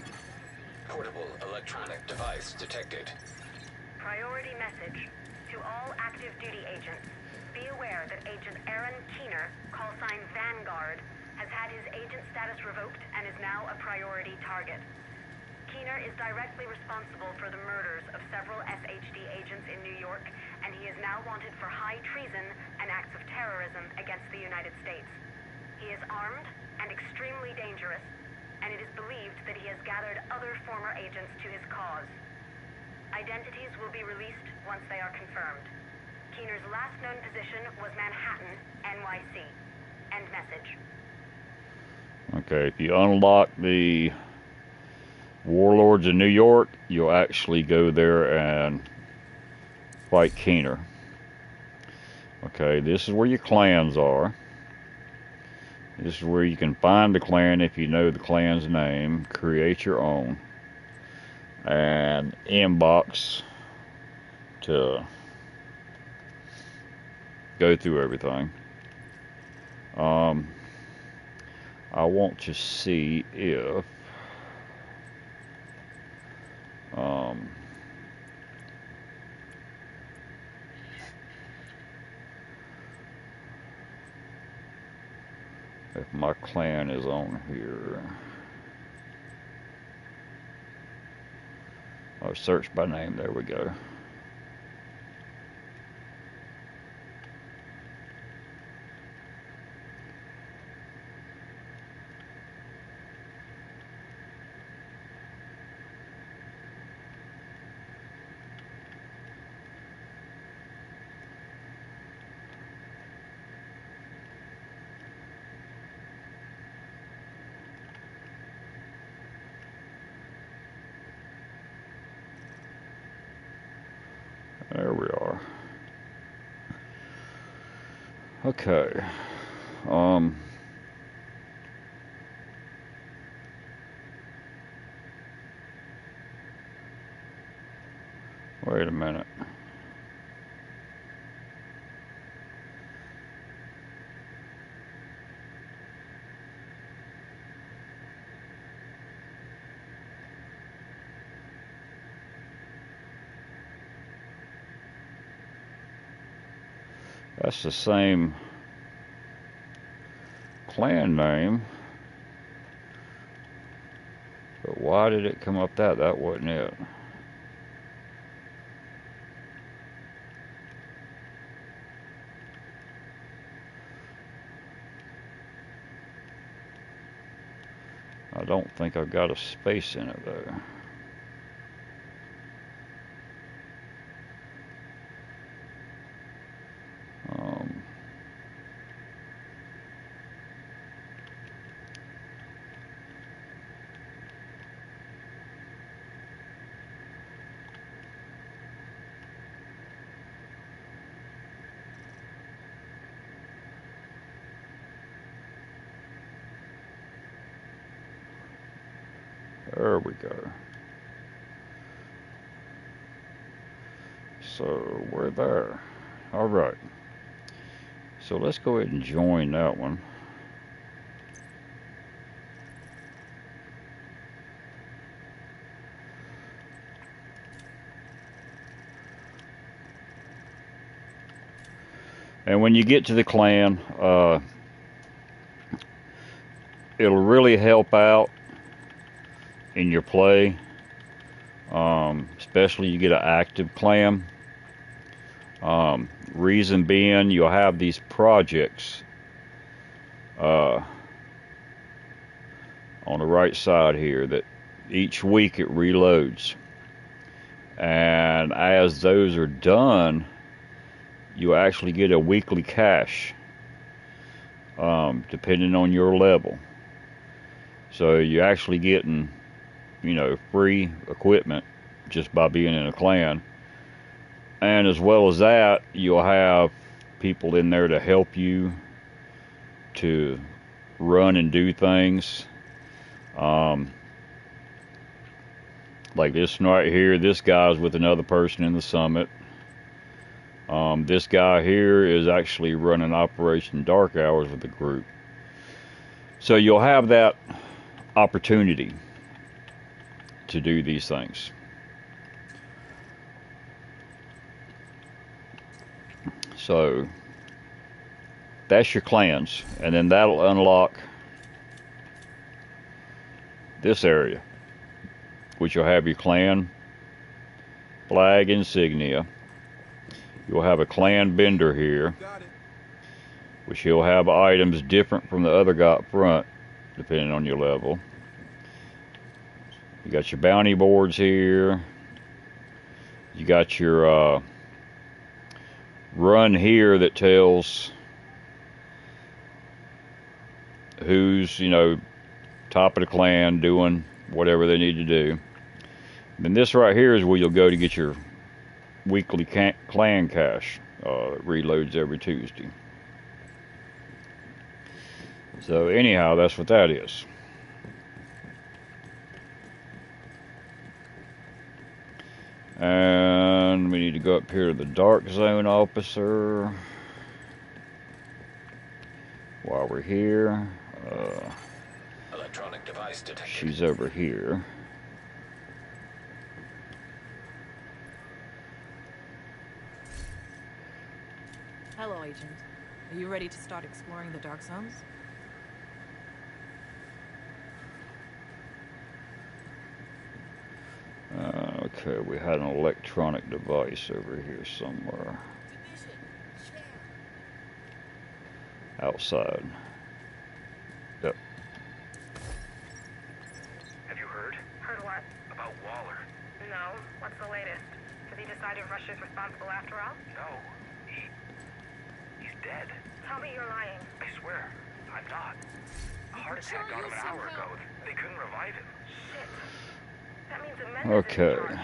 Speaker 3: Portable electronic device detected.
Speaker 5: Priority message to all active duty agents. Be aware that Agent Aaron Keener, call sign Vanguard, has had his agent status revoked and is now a priority target. Keener is directly responsible for the murders of several FHD agents in New York, and he is now wanted for high treason and acts of terrorism against the United States. He is armed and extremely dangerous, and it is believed that he has gathered other former agents to his cause. Identities will be released once they are confirmed. Keener's last known position was Manhattan, NYC. End message.
Speaker 1: Okay, if you unlock the Warlords of New York, you'll actually go there and fight Keener. Okay, this is where your clans are. This is where you can find the clan if you know the clan's name, create your own, and inbox to go through everything. I want to see if my clan is on here. Oh, search by name, there we go. There we are. Okay. Wait a minute. That's the same clan name, but why did it come up that? That wasn't it. I don't think I've got a space in it though. There we go. So we're there. All right. So let's go ahead and join that one. And when you get to the clan, it'll really help out in your play, especially you get an active clan. Reason being, you'll have these projects on the right side here that each week it reloads, and as those are done, you actually get a weekly cash, depending on your level. So you're actually getting, you know, free equipment just by being in a clan. And as well as that, you'll have people in there to help you to run and do things. Like this one right here, this guy's with another person in the summit. This guy here is actually running Operation Dark Hours with the group. So you'll have that opportunity to do these things. So that's your clans, and then that'll unlock this area, which will have your clan flag insignia. You'll have a clan vendor here, which he'll have items different from the other guy up front, depending on your level. You got your bounty boards here. You got your run here that tells who's, you know, top of the clan doing whatever they need to do. And then this right here is where you'll go to get your weekly clan cash. It reloads every Tuesday. So anyhow, that's what that is. And we need to go up here to the dark zone officer while we're here.
Speaker 3: Electronic device detected.
Speaker 1: She's over here.
Speaker 12: Hello, Agent. Are you ready to start exploring the dark zones?
Speaker 1: Okay, we had an electronic device over here somewhere. Outside. Yep.
Speaker 6: Have you heard?
Speaker 5: Heard what?
Speaker 6: About Waller.
Speaker 5: No. What's the latest? Has he decided Russia's responsible after all?
Speaker 6: No. He's dead.
Speaker 5: Tell me you're lying.
Speaker 6: I swear, I'm not. A heart attack got him an hour ago. They couldn't revive him.
Speaker 5: Shit. That means Amanda's
Speaker 1: Okay.
Speaker 5: in charge.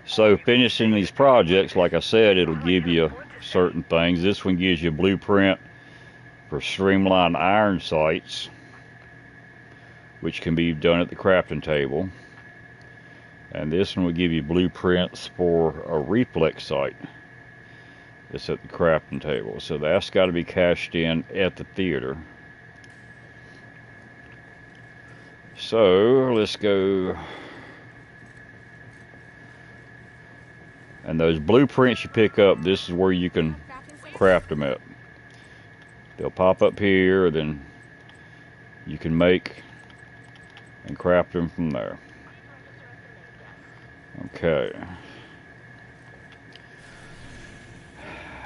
Speaker 1: So finishing these projects, like I said, it'll give you certain things. This one gives you a blueprint for streamlined iron sights, which can be done at the crafting table. And this one will give you blueprints for a reflex sight that's at the crafting table. So that's got to be cashed in at the theater. So let's go. And those blueprints you pick up, this is where you can craft them at. They'll pop up here, then you can make and craft them from there. Okay.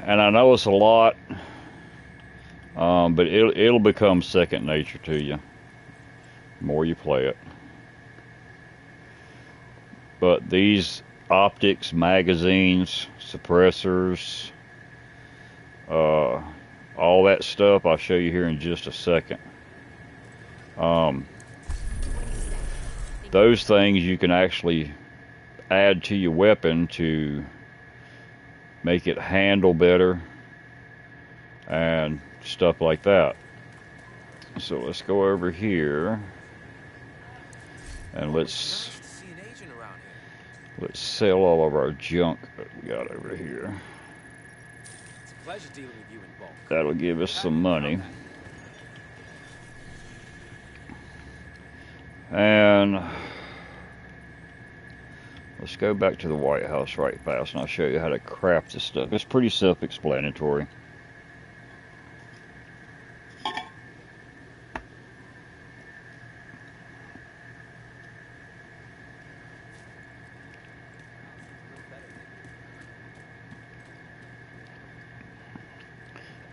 Speaker 1: And I know it's a lot, but it'll become second nature to you the more you play it. But these optics, magazines, suppressors, all that stuff I'll show you here in just a second. Those things you can actually add to your weapon to make it handle better and stuff like that. So let's go over here and let's sell all of our junk that we got over here.
Speaker 8: It's a pleasure dealing with you in bulk.
Speaker 1: That'll give us some money. And let's go back to the White House right fast and I'll show you how to craft this stuff. It's pretty self-explanatory.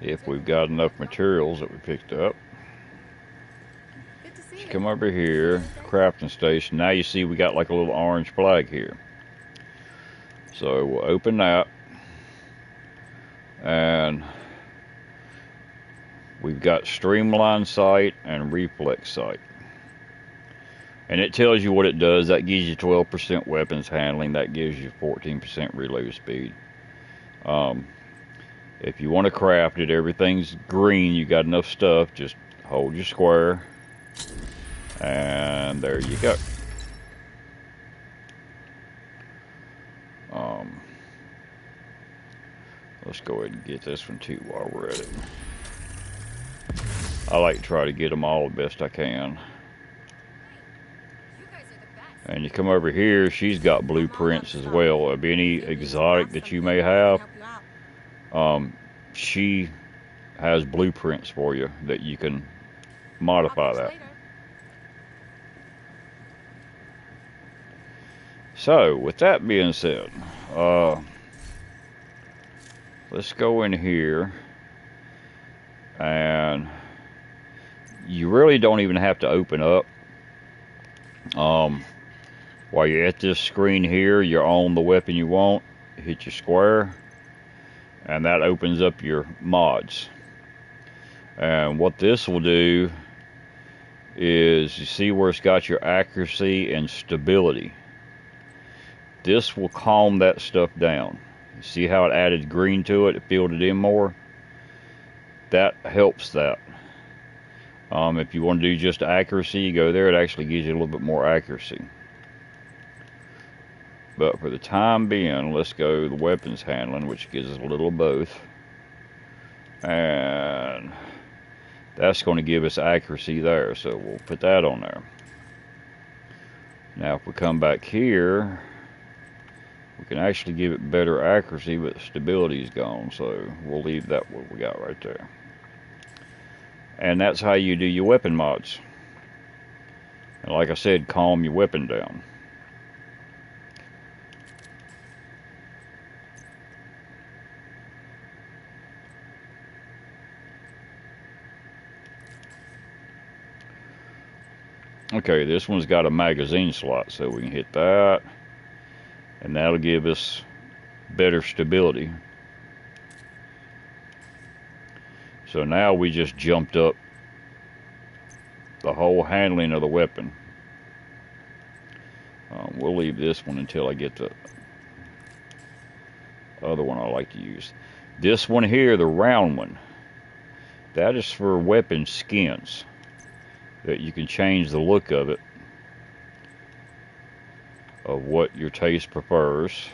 Speaker 1: If we've got enough materials that we picked up. Just come over here, crafting station. Now you see we got like a little orange flag here. So we'll open that. And we've got streamline sight and reflex sight. And it tells you what it does. That gives you 12% weapons handling. That gives you 14% reload speed. If you want to craft it, everything's green. You got enough stuff. Just hold your square. And there you go. Let's go ahead and get this one too while we're at it. I like to try to get them all the best I can. And you come over here, she's got blueprints as well of any exotic that you may have. She has blueprints for you that you can modify that. So, with that being said, let's go in here, and you really don't even have to open up. While you're at this screen here, you're on the weapon you want, hit your square, and that opens up your mods. And what this will do is, you see where it's got your accuracy and stability. This will calm that stuff down. You see how it added green to it? It filled it in more. That helps that. If you want to do just accuracy, you go there. It actually gives you a little bit more accuracy. But for the time being, let's go the weapons handling, which gives us a little of both. And that's going to give us accuracy there, so we'll put that on there. Now if we come back here, we can actually give it better accuracy, but the stability is gone, so we'll leave that what we got right there. And that's how you do your weapon mods. And like I said, calm your weapon down. Okay, this one's got a magazine slot, so we can hit that. And that'll give us better stability. So now we just jumped up the whole handling of the weapon. We'll leave this one until I get the other one I like to use. This one here, the round one, that is for weapon skins, that you can change the look of it, of what your taste prefers.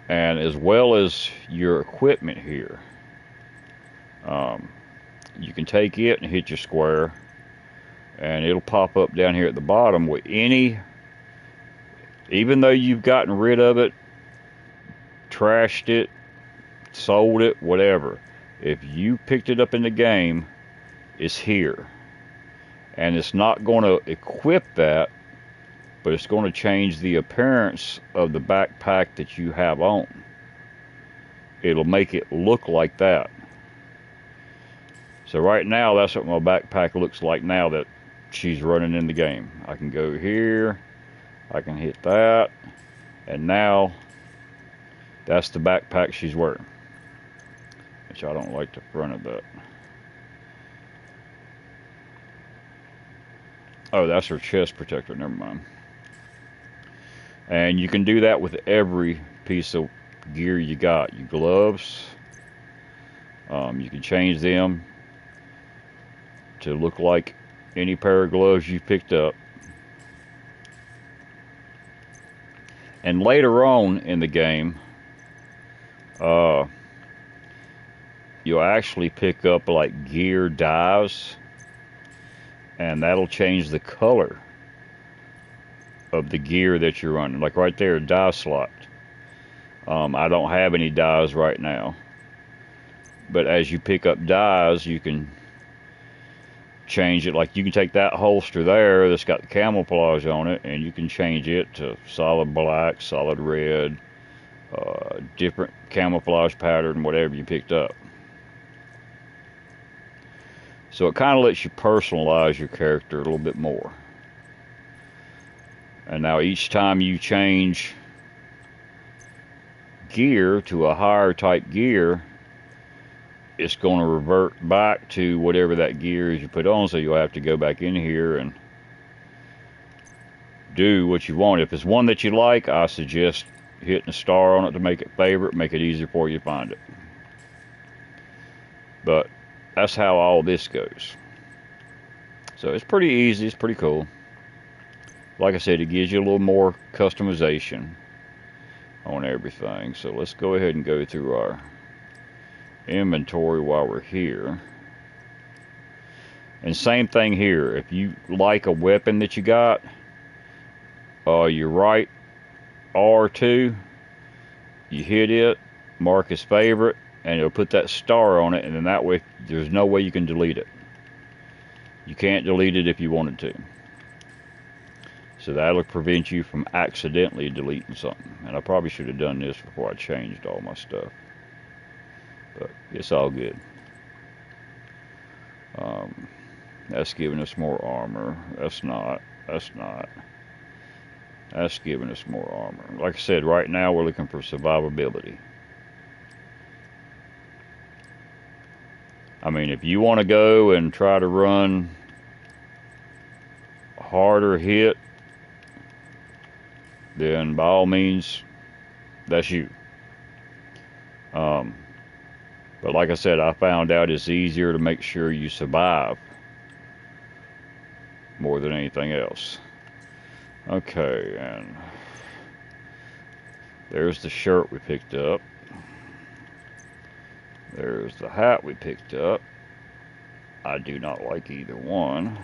Speaker 1: And as well as your equipment here, you can take it and hit your square, and it'll pop up down here at the bottom with any, even though you've gotten rid of it, trashed it, sold it, whatever, if you picked it up in the game, it's here. And it's not going to equip that, but it's going to change the appearance of the backpack that you have on. It'll make it look like that. So right now, that's what my backpack looks like now that she's running in the game. I can go here, I can hit that, and now that's the backpack she's wearing. Which I don't like the front of that. Oh, that's her chest protector, never mind. And you can do that with every piece of gear you got. Your gloves, you can change them to look like any pair of gloves you picked up. And later on in the game, you'll actually pick up like gear dyes, and that'll change the color of the gear that you're running. Like right there, dye slot. I don't have any dyes right now, but as you pick up dyes, you can change it. Like you can take that holster there that's got the camouflage on it, and you can change it to solid black, solid red, different camouflage pattern, whatever you picked up. So it kind of lets you personalize your character a little bit more. And now each time you change gear to a higher type gear, it's going to revert back to whatever that gear is you put on, so you'll have to go back in here and do what you want. If it's one that you like, I suggest hitting a star on it to make it favorite, make it easier for you to find it. But that's how all this goes. So it's pretty easy, it's pretty cool. Like I said, it gives you a little more customization on everything. So let's go ahead and go through our inventory while we're here. And same thing here. If you like a weapon that you got, you right R2, you hit it, mark as favorite, and it'll put that star on it, and then that way there's no way you can delete it. You can't delete it if you wanted to. So that'll prevent you from accidentally deleting something. And I probably should have done this before I changed all my stuff. But it's all good. That's giving us more armor. That's not. That's not. That's giving us more armor. Like I said, right now we're looking for survivability. I mean, if you want to go and try to run harder hit, then by all means, that's you. But But like I said, I found out it's easier to make sure you survive more than anything else. Okay, and there's the shirt we picked up. There's the hat we picked up. I do not like either one,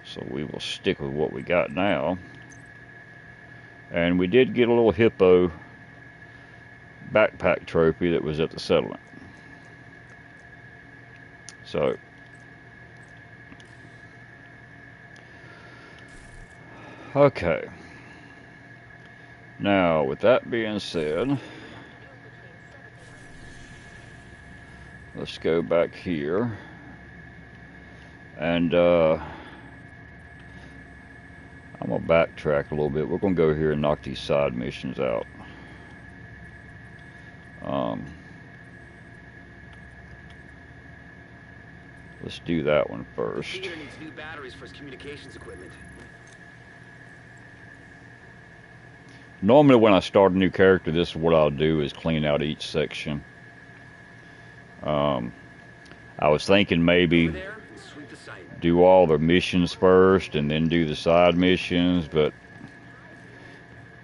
Speaker 1: so we will stick with what we got now. And we did get a little hippo backpack trophy that was at the settlement. So okay, now with that being said, let's go back here and I'm gonna backtrack a little bit. We're gonna go here and knock these side missions out. Let's do that one first.
Speaker 4: The theater needs new batteries for his communications equipment.
Speaker 1: Normally when I start a new character, this is what I'll do, is clean out each section. I was thinking maybe do all the missions first and then do the side missions, but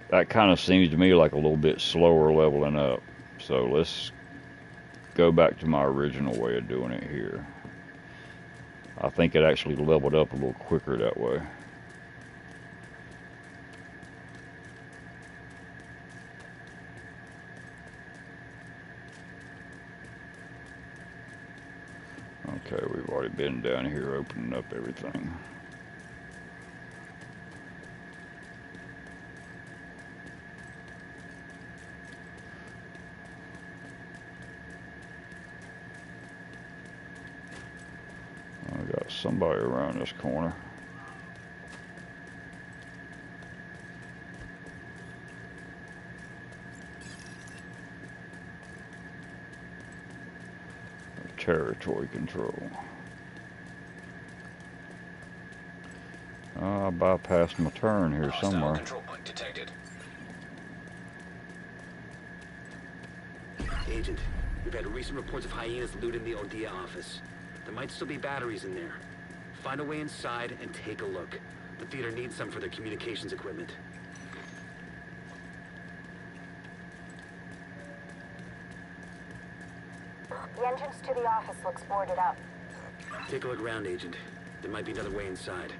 Speaker 1: that kind of seems to me like a little bit slower leveling up. So let's go back to my original way of doing it here. I think it actually leveled up a little quicker that way. Okay, we've already been down here opening up everything. I got somebody around this corner. Territory control. I bypassed my turn here somewhere.
Speaker 3: Control point detected.
Speaker 4: Agent, we've had recent reports of hyenas looting the Odia office. There might still be batteries in there. Find a way inside and take a look. The theater needs some for their communications equipment.
Speaker 5: The entrance to the office looks boarded up.
Speaker 4: Take a look around, Agent. There might be another way inside.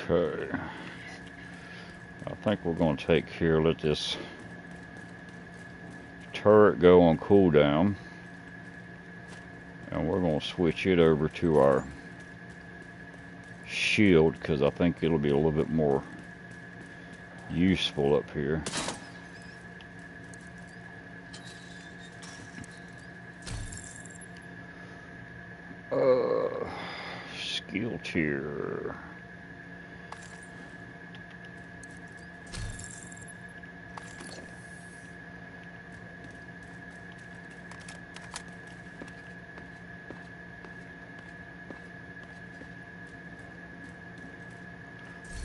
Speaker 1: Okay. I think we're going to take here, let this turret go on cooldown. And we're going to switch it over to our shield because I think it'll be a little bit more useful up here. Skill tier.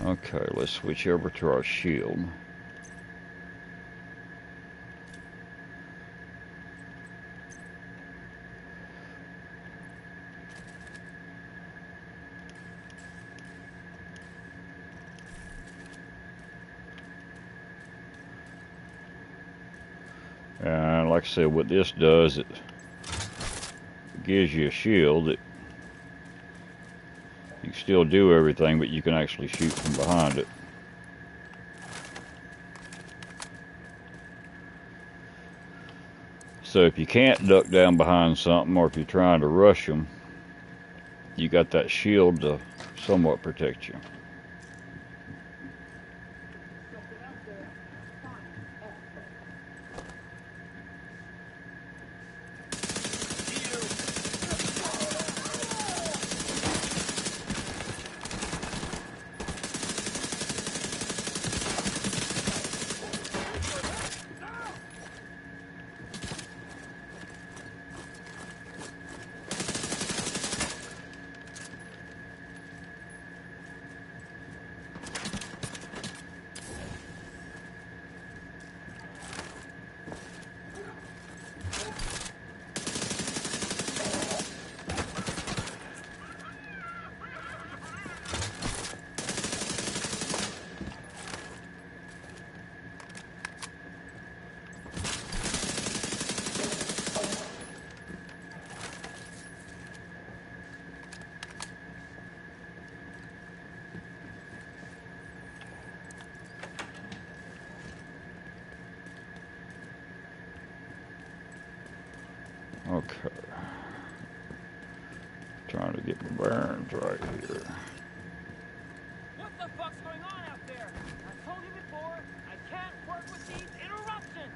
Speaker 1: Okay, let's switch over to our shield. And like I said, what this does, it gives you a shield that you can still do everything, but you can actually shoot from behind it. So if you can't duck down behind something, or if you're trying to rush them, you got that shield to somewhat protect you. Okay. Trying to get my bearings right here.
Speaker 14: What the fuck's going on out there? I told you before, I can't work with these interruptions.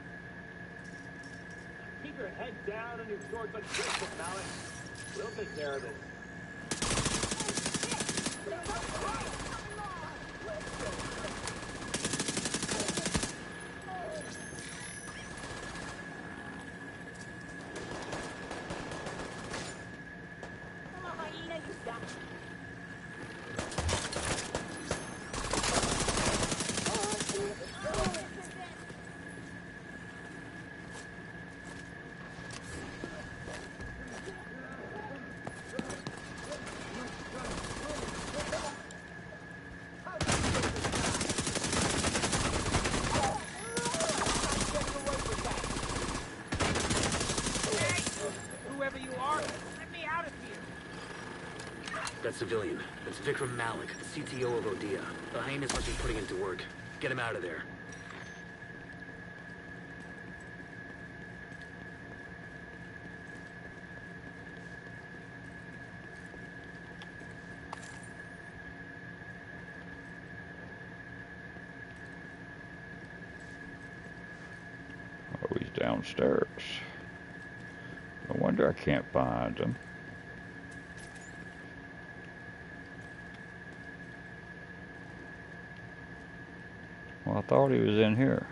Speaker 6: Keep your head down and your sword but fix it, Mallet. We'll take care of it.
Speaker 4: That civilian. That's Vikram Malik, the CTO of Odia. The hyenas must be putting him to work. Get him out of there.
Speaker 1: Oh, he's downstairs. No wonder I can't find him. Well, I thought he was in here.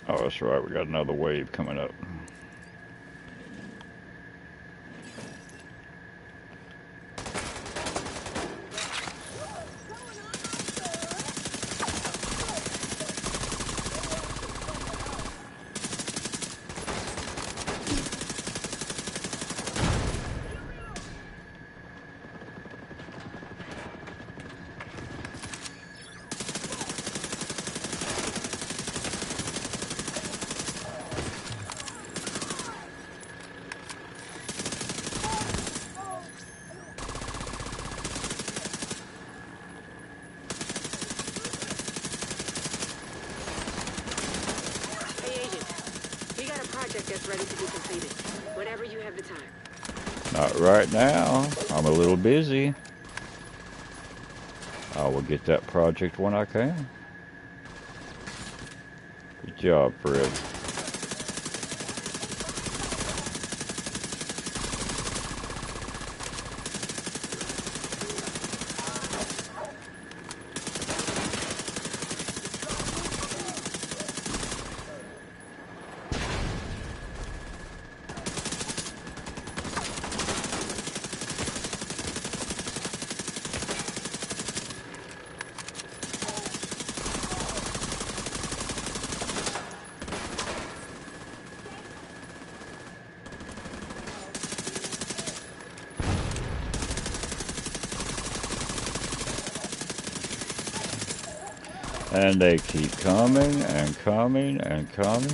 Speaker 1: Oh, that's right. We got another wave coming up.
Speaker 13: That's ready to be completed. Whenever you have the time.
Speaker 1: Not right now. I'm a little busy. I will get that project when I can. Good job, Fred. And they keep coming and coming and coming.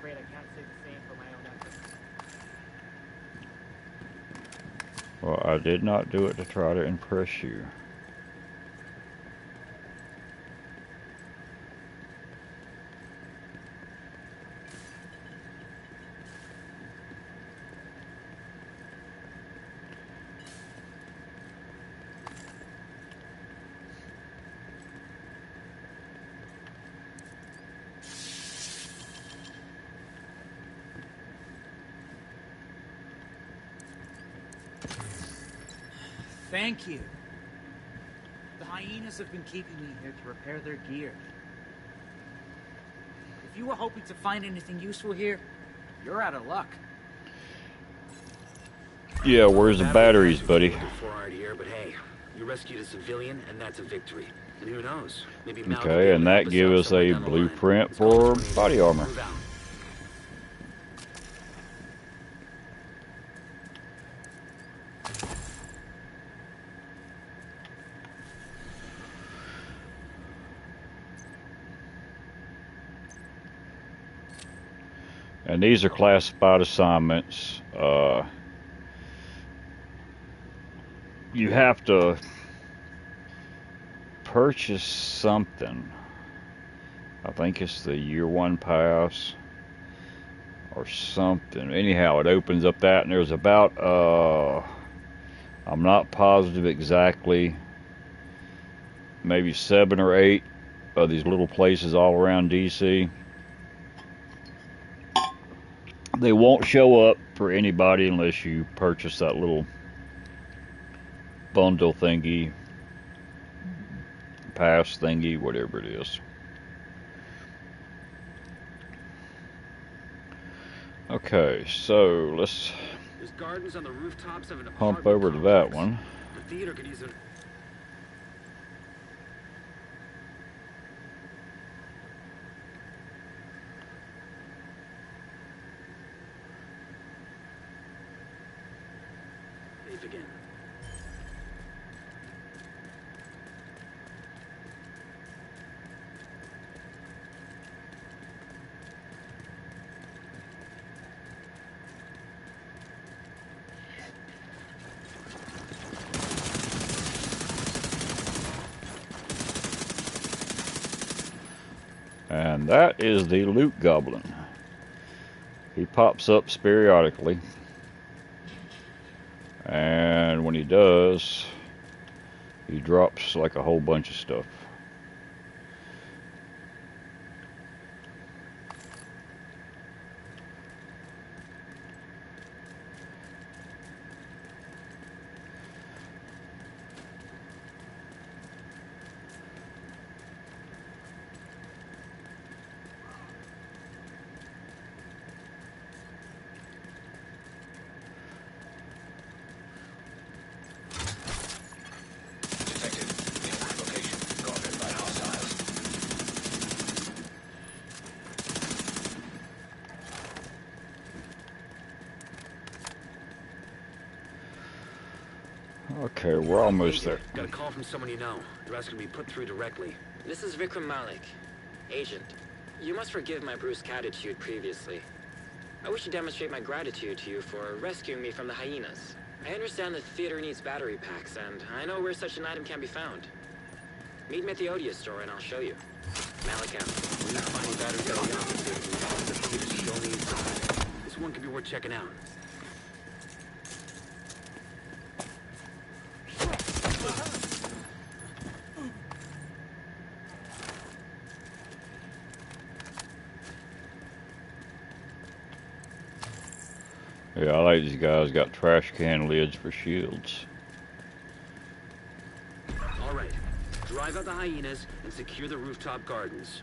Speaker 14: afraid I can't say the same for my own efforts.
Speaker 1: Well, I did not do it to try to impress you.
Speaker 15: Thank you. The hyenas have been keeping me here to repair their gear. If you were hoping to find anything useful here, you're out of luck.
Speaker 1: Yeah, where's the batteries, buddy?
Speaker 4: Here, but hey, you rescued a civilian, and that's a victory. And who knows? Maybe
Speaker 1: Okay, and that gives us a blueprint for body armor. And these are classified assignments. You have to purchase something. I think it's the year 1 pass or something. Anyhow, it opens up that, and there's about, I'm not positive exactly, maybe 7 or 8 of these little places all around DC. They won't show up for anybody unless you purchase that little bundle thingy, pass thingy, whatever it is. Okay, so let's hump over to that one.
Speaker 4: The theater could use a... Again.
Speaker 1: And that is the loot goblin. He pops up periodically. And when he does, he drops like a whole bunch of stuff. Okay, we're almost there.
Speaker 4: Got a call from someone you know. They're asking to be put through directly.
Speaker 16: This is Vikram Malik, agent. You must forgive my brusque attitude previously. I wish to demonstrate my gratitude to you for rescuing me from the hyenas. I understand the theater needs battery packs, and I know where such an item can be found. Meet me at the Odia store and I'll show you. Malik out.
Speaker 4: We need to find batteries at the office. The theater still needs... This one could be worth checking out.
Speaker 1: Yeah, I like these guys got trash can lids for shields.
Speaker 4: All right, drive out the hyenas and secure the rooftop gardens.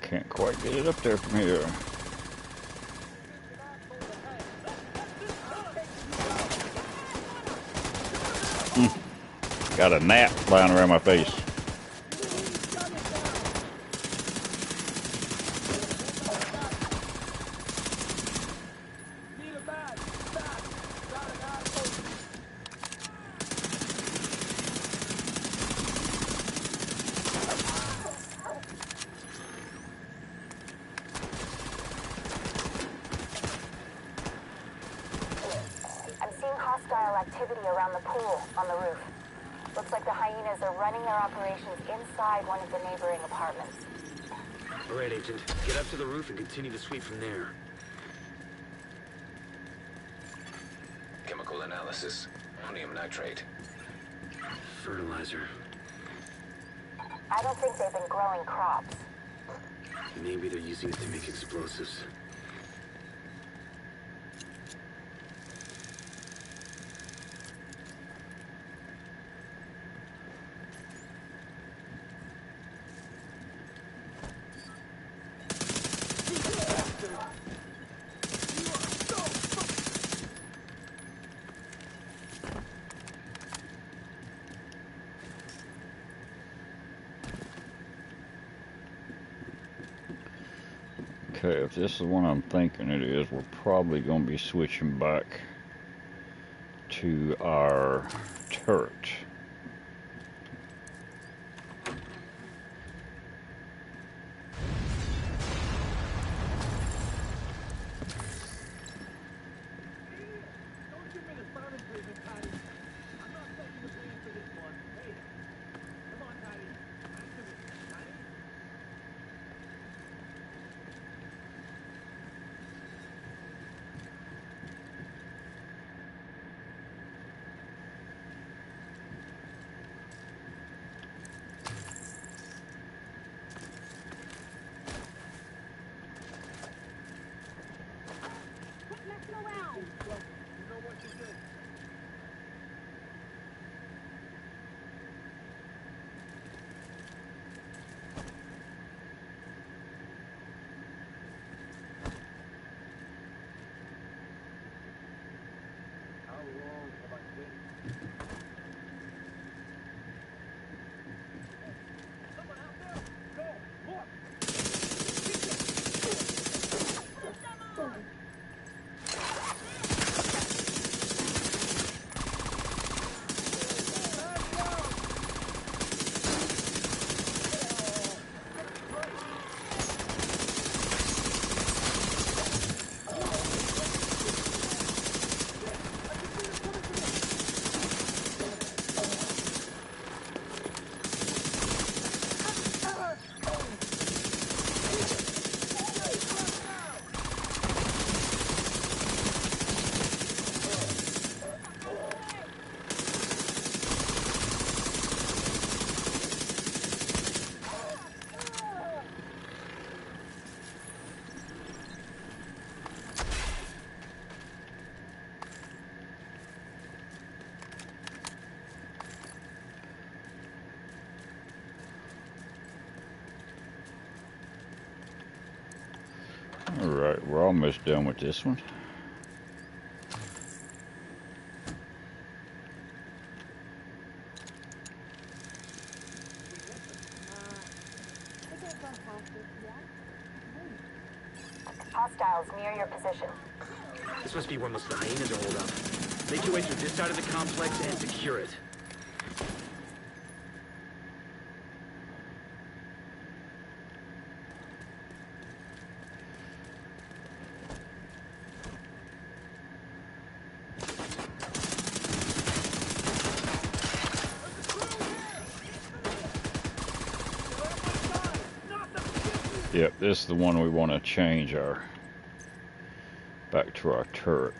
Speaker 1: Can't quite get it up there from here. Got a gnat flying around my face.
Speaker 5: I'm seeing hostile activity around the pool on the roof. Looks like the hyenas are running their operations inside one of the neighboring apartments.
Speaker 4: All right, Agent. Get up to the roof and continue the sweep from there.
Speaker 3: Chemical analysis. Ammonium nitrate.
Speaker 4: Fertilizer.
Speaker 5: I don't think they've been growing crops.
Speaker 4: Maybe they're using it to make explosives.
Speaker 1: Okay, if this is the one I'm thinking it is, we're probably going to be switching back to our turret. Alright, we're almost done with this one.
Speaker 5: Hostiles near your position.
Speaker 4: This must be where most of the hyenas are holed up. Make your way through this side of the complex and secure it.
Speaker 1: Yep, this is the one we want to change our back to our turret.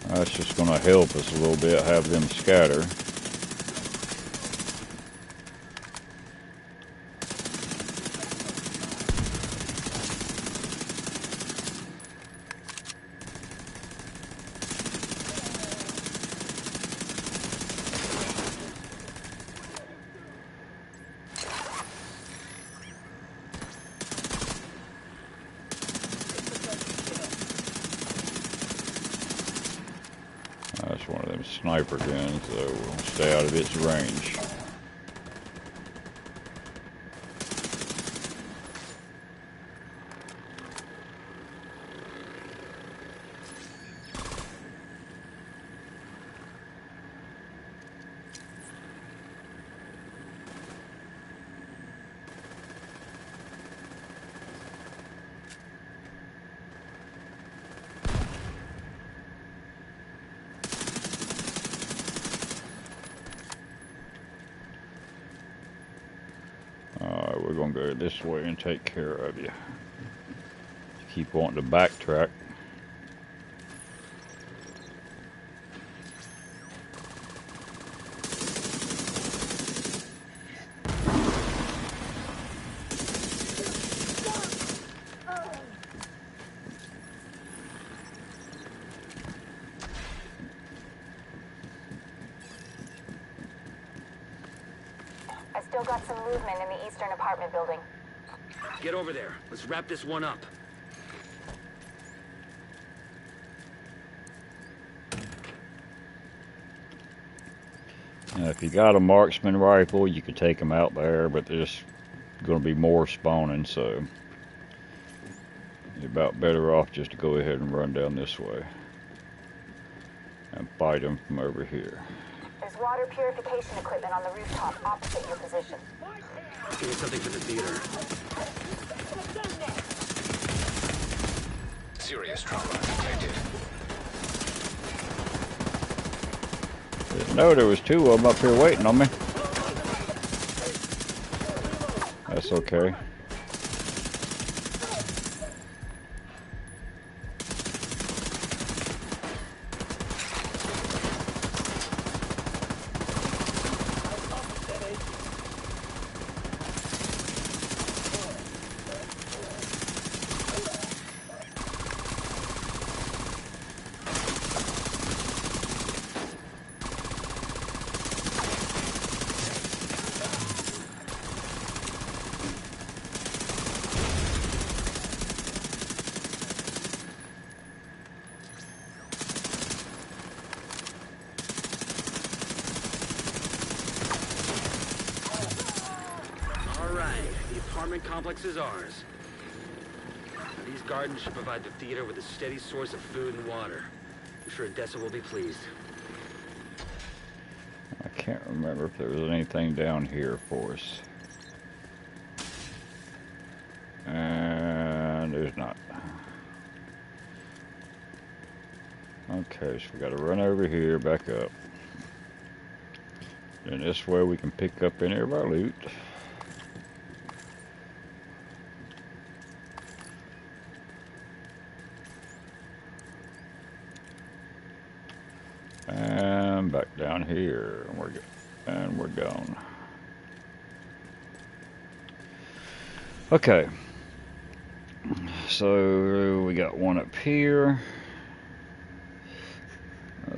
Speaker 1: That's just going to help us a little bit, have them scatter. a sniper gun, so we'll stay out of its range. We're gonna go this way and take care of you. Keep wanting to backtrack.
Speaker 5: I still got some movement in the eastern apartment building.
Speaker 4: Get over there. Let's wrap this one up.
Speaker 1: Now, if you got a marksman rifle, you could take them out there, but there's going to be more spawning, so you're about better off just to go ahead and run down this way and fight them from over here.
Speaker 5: There's water purification equipment on the rooftop opposite your position.
Speaker 4: Give me something for the theater.
Speaker 3: Serious trauma detected.
Speaker 1: Didn't know there was two of them up here waiting on me. That's okay.
Speaker 4: Complex is ours. These gardens should provide the theater with a steady source of food and water. I'm sure Odessa will be pleased.
Speaker 1: I can't remember if there was anything down here for us. And there's not. Okay, so we got to run over here, back up. And this way we can pick up any of our loot. And back down here, and we're gone. Okay, so we got one up here.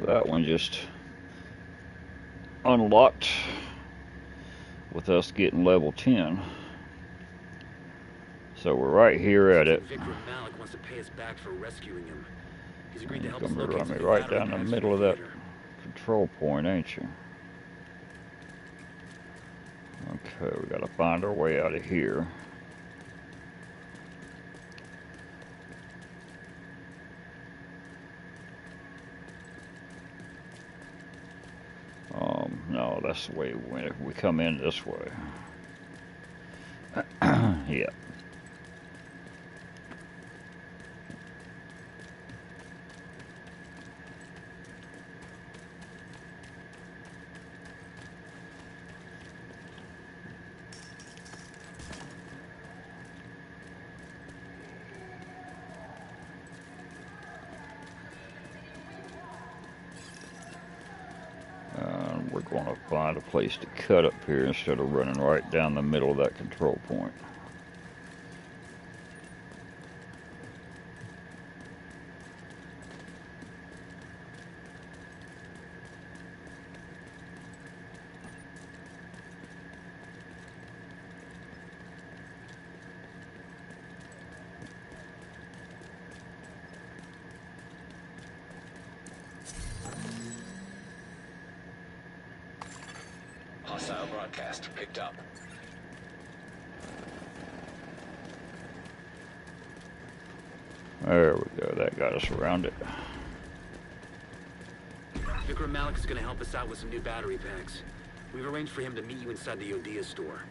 Speaker 1: That one just unlocked with us getting level 10. So we're right here at it.
Speaker 4: Victor Malik wants to pay us back for rescuing him. He's agreed to help us
Speaker 1: You're gonna
Speaker 4: locate
Speaker 1: run me
Speaker 4: the
Speaker 1: right
Speaker 4: battery
Speaker 1: down the
Speaker 4: packs
Speaker 1: middle of
Speaker 4: for the
Speaker 1: that
Speaker 4: theater.
Speaker 1: control point, ain't you? Okay, we gotta find our way out of here. No, that's the way we went. We come in this way. Yeah. We're going to find a place to cut up here instead of running right down the middle of that control point.
Speaker 3: Hostile broadcast picked up.
Speaker 1: There we go. That got us around it.
Speaker 4: Vikram Malik is going to help us out with some new battery packs. We've arranged for him to meet you inside the Odia store.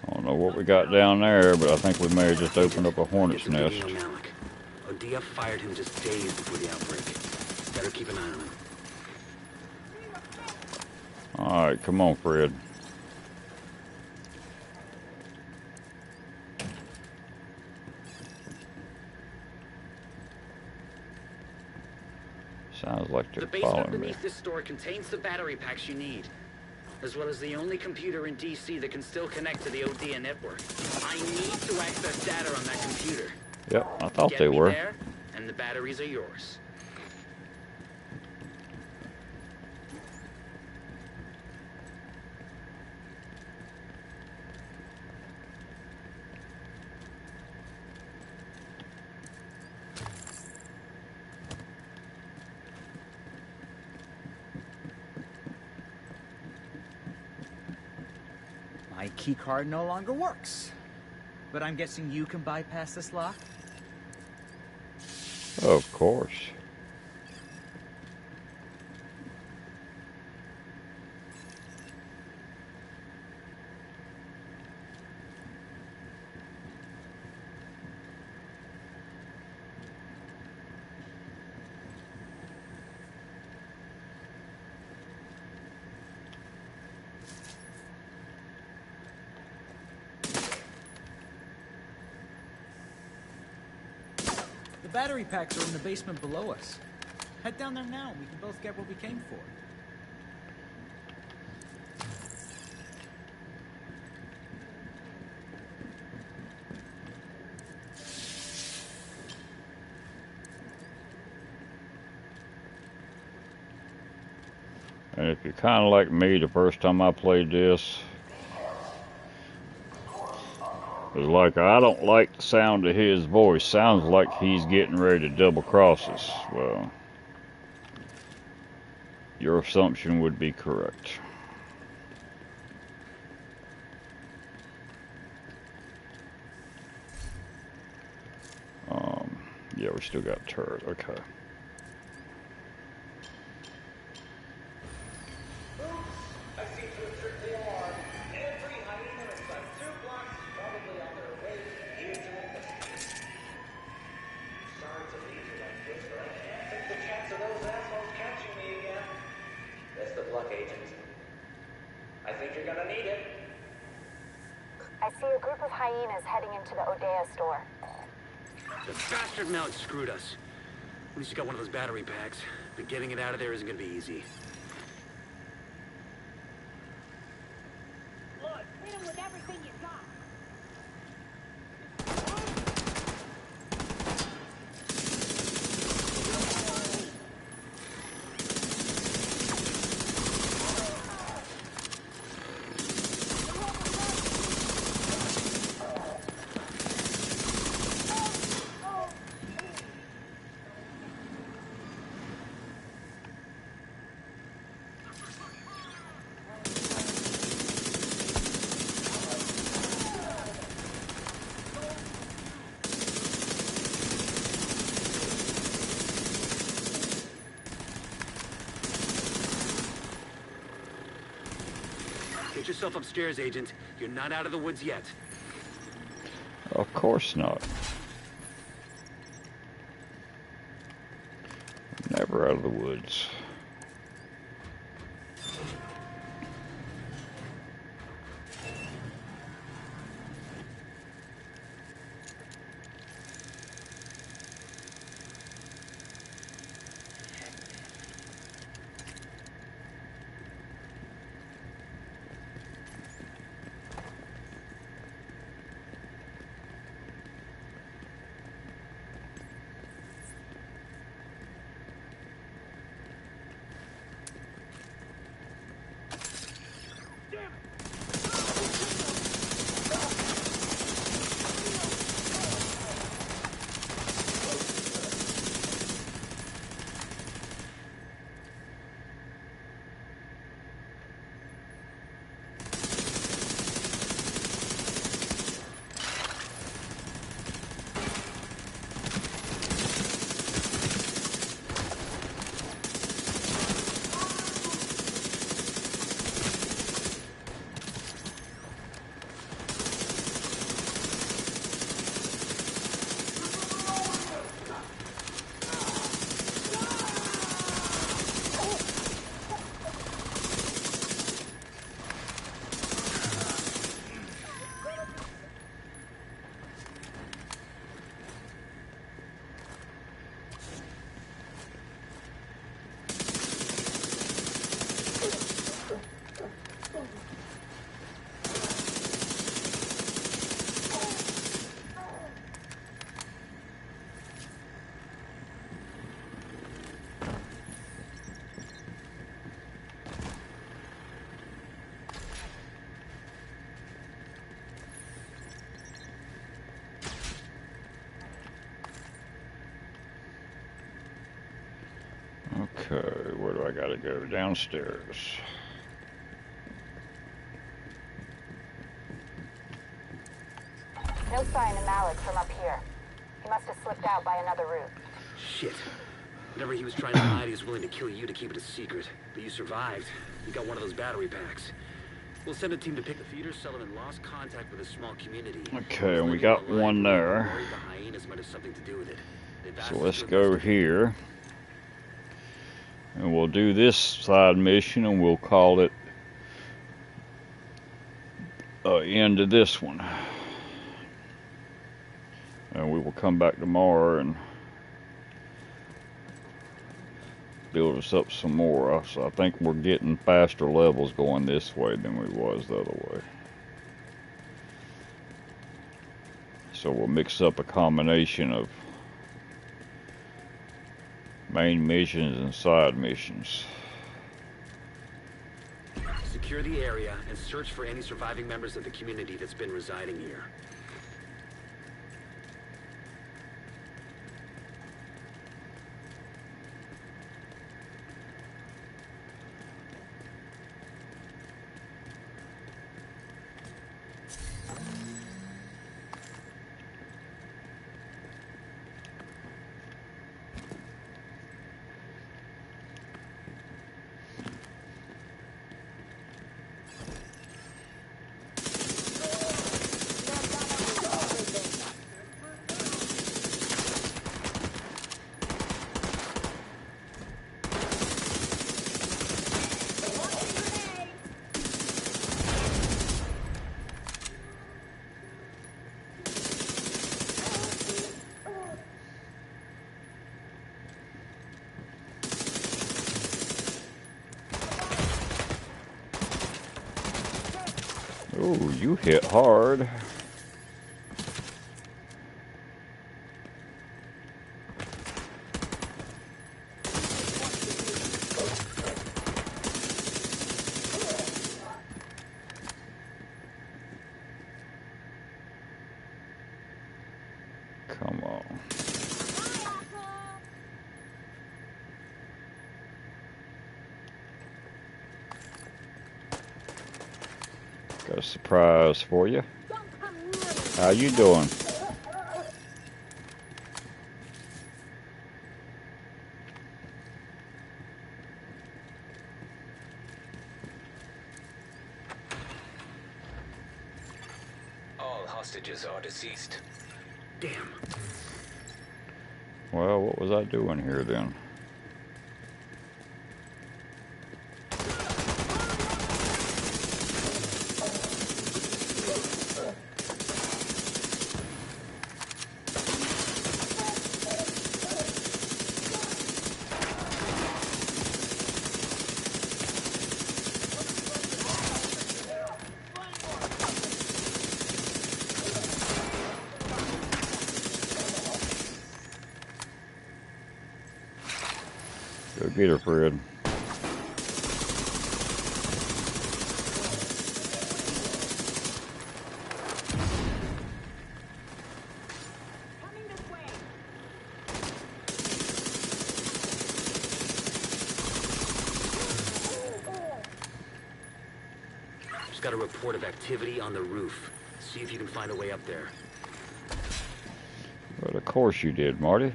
Speaker 1: I don't know what we got down there, but I think we may have just opened up a hornet's nest.
Speaker 4: Odia fired him just days before the outbreak. Better keep an eye on him.
Speaker 1: Alright, come on, Fred. Sounds like they're
Speaker 16: The basement
Speaker 1: following me.
Speaker 16: beneath this store contains the battery packs you need, as well as the only computer in DC that can still connect to the Odia network. I need to access data on that computer.
Speaker 1: Yep, I thought
Speaker 16: Get
Speaker 1: they
Speaker 16: me
Speaker 1: were.
Speaker 16: there, and the batteries are yours.
Speaker 15: My keycard no longer works. But I'm guessing you can bypass this lock?
Speaker 1: Of course.
Speaker 15: The battery packs are in the basement below us. Head down there now and we can both get what we came for.
Speaker 1: And if you're kind of like me, the first time I played this, it was like, I don't like the sound of his voice. Sounds like he's getting ready to double cross us. Well, your assumption would be correct. Yeah, we still got turret. Okay.
Speaker 17: I seem to have tripped the alarm. Every hyena inside 2 blocks is probably on their way here to investigate. Sorry to leave you like this, but I can't take the chance of those assholes catching me again. Best of luck, Agent. I think you're gonna need it.
Speaker 5: I see a group of hyenas heading into the Odia store.
Speaker 4: The bastard Malik screwed us. At least you got one of those battery packs, but getting it out of there isn't gonna be easy.
Speaker 5: Look, hit him with everything you got.
Speaker 4: Get yourself upstairs, Agent. You're not out of the woods yet.
Speaker 1: Of course not. Never out of the woods. Okay, where do I gotta go? Downstairs.
Speaker 5: No sign of Malik from up here. He must have slipped out by another route.
Speaker 4: Shit. Whatever he was trying to hide, he was willing to kill you to keep it a secret. But you survived. You got one of those battery packs. We'll send a team to pick the feeder. Sullivan lost contact with a small community.
Speaker 1: Okay, and we got one there.
Speaker 4: The hyenas might have something to do with it.
Speaker 1: So let's go here. And we'll do this side mission and we'll call it end of this one. And we will come back tomorrow and build us up some more. So I think we're getting faster levels going this way than we was the other way. So we'll mix up a combination of main missions and side missions.
Speaker 4: Secure the area and search for any surviving members of the community that's been residing here.
Speaker 1: Oh, you hit hard. Come on. Got a surprise for you. How you doing?
Speaker 3: All hostages are deceased.
Speaker 4: Damn.
Speaker 1: Well, what was I doing here then? Go get her, Fred.
Speaker 4: Just got a report of activity on the roof. See if you can find a way up there.
Speaker 1: Well, of course you did, Marty.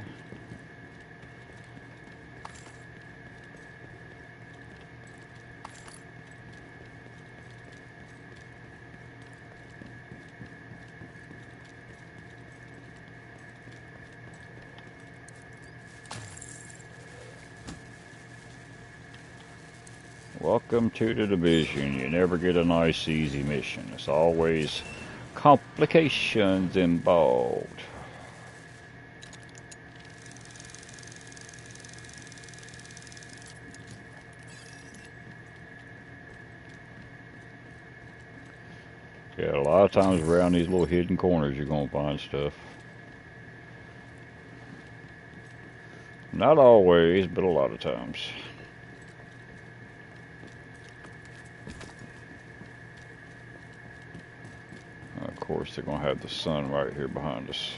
Speaker 1: Welcome to the division. You never get a nice, easy mission. It's always complications involved. Yeah, a lot of times around these little hidden corners you're going to find stuff. Not always, but a lot of times. Of course, they're going to have the sun right here behind us.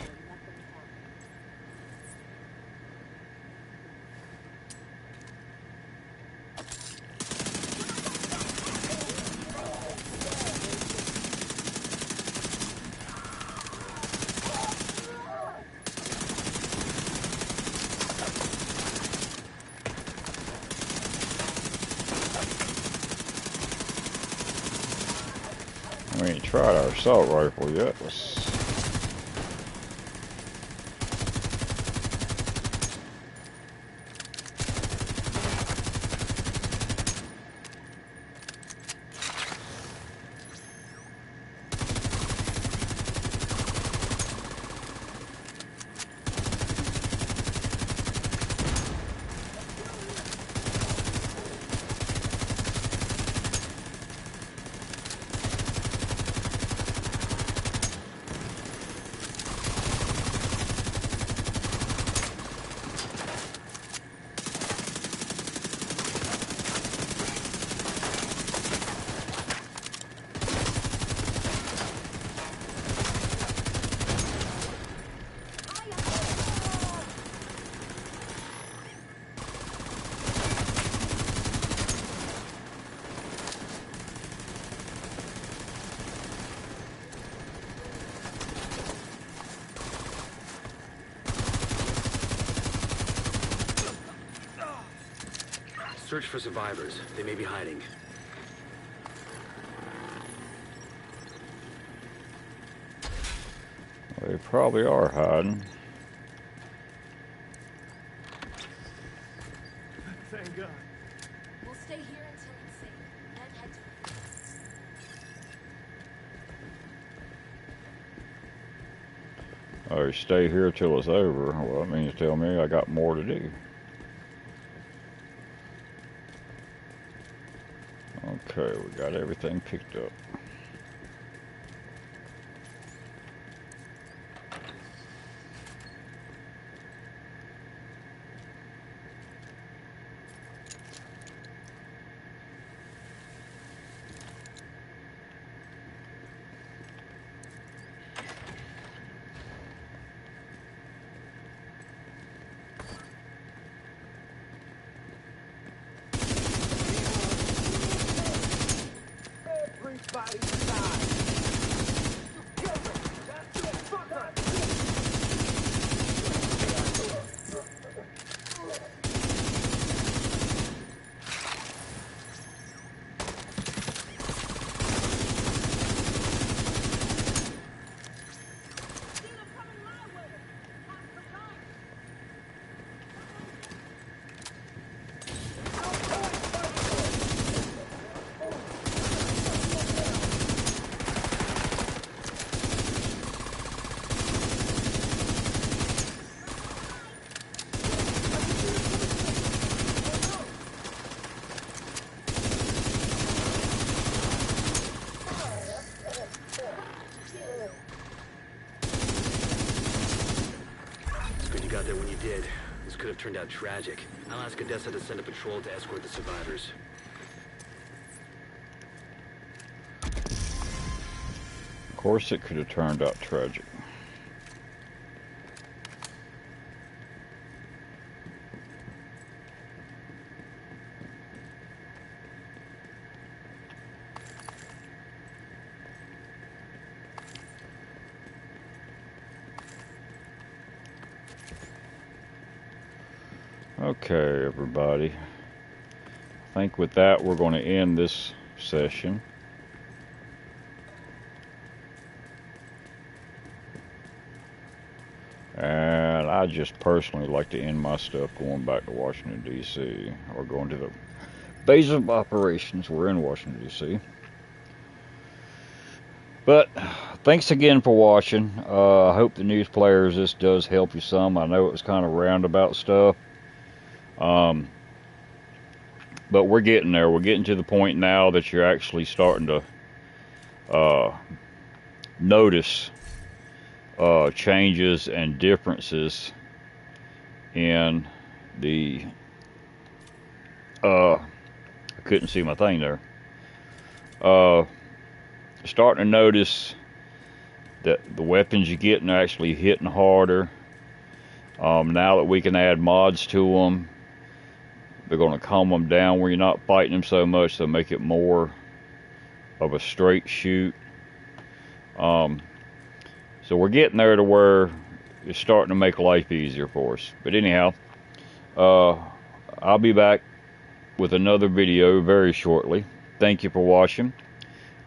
Speaker 1: tried our assault rifle yet.
Speaker 4: Search for survivors. They may be hiding.
Speaker 1: They probably are hiding.
Speaker 14: Thank God.
Speaker 7: We'll stay here until it's safe, then head to
Speaker 1: Oh, stay here till it's over. Well, that means tell me I got more to do. Okay, we got everything picked up.
Speaker 14: Everybody die. You killed him. That's it. Fuck her.
Speaker 4: Could have turned out tragic. I'll ask Odessa to send a patrol to escort the survivors.
Speaker 1: Of course it could have turned out tragic. Okay, everybody. I think with that, we're going to end this session. And I just personally like to end my stuff going back to Washington, D.C. or going to the base of operations. We're in Washington, D.C. But thanks again for watching. I hope the news players, this does help you some. I know it was kind of roundabout stuff. But we're getting there. We're getting to the point now that you're actually starting to notice changes and differences in the I couldn't see my thing there. Starting to notice that the weapons you're getting are actually hitting harder. Now that we can add mods to them, they're going to calm them down where you're not fighting them so much. They'll make it more of a straight shoot. So we're getting there to where it's starting to make life easier for us. But anyhow, I'll be back with another video very shortly. Thank you for watching.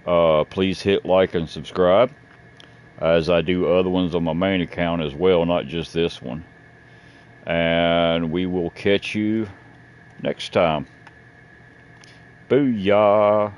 Speaker 1: Please hit like and subscribe, as I do other ones on my main account as well, not just this one. And we will catch you next time. Booyah!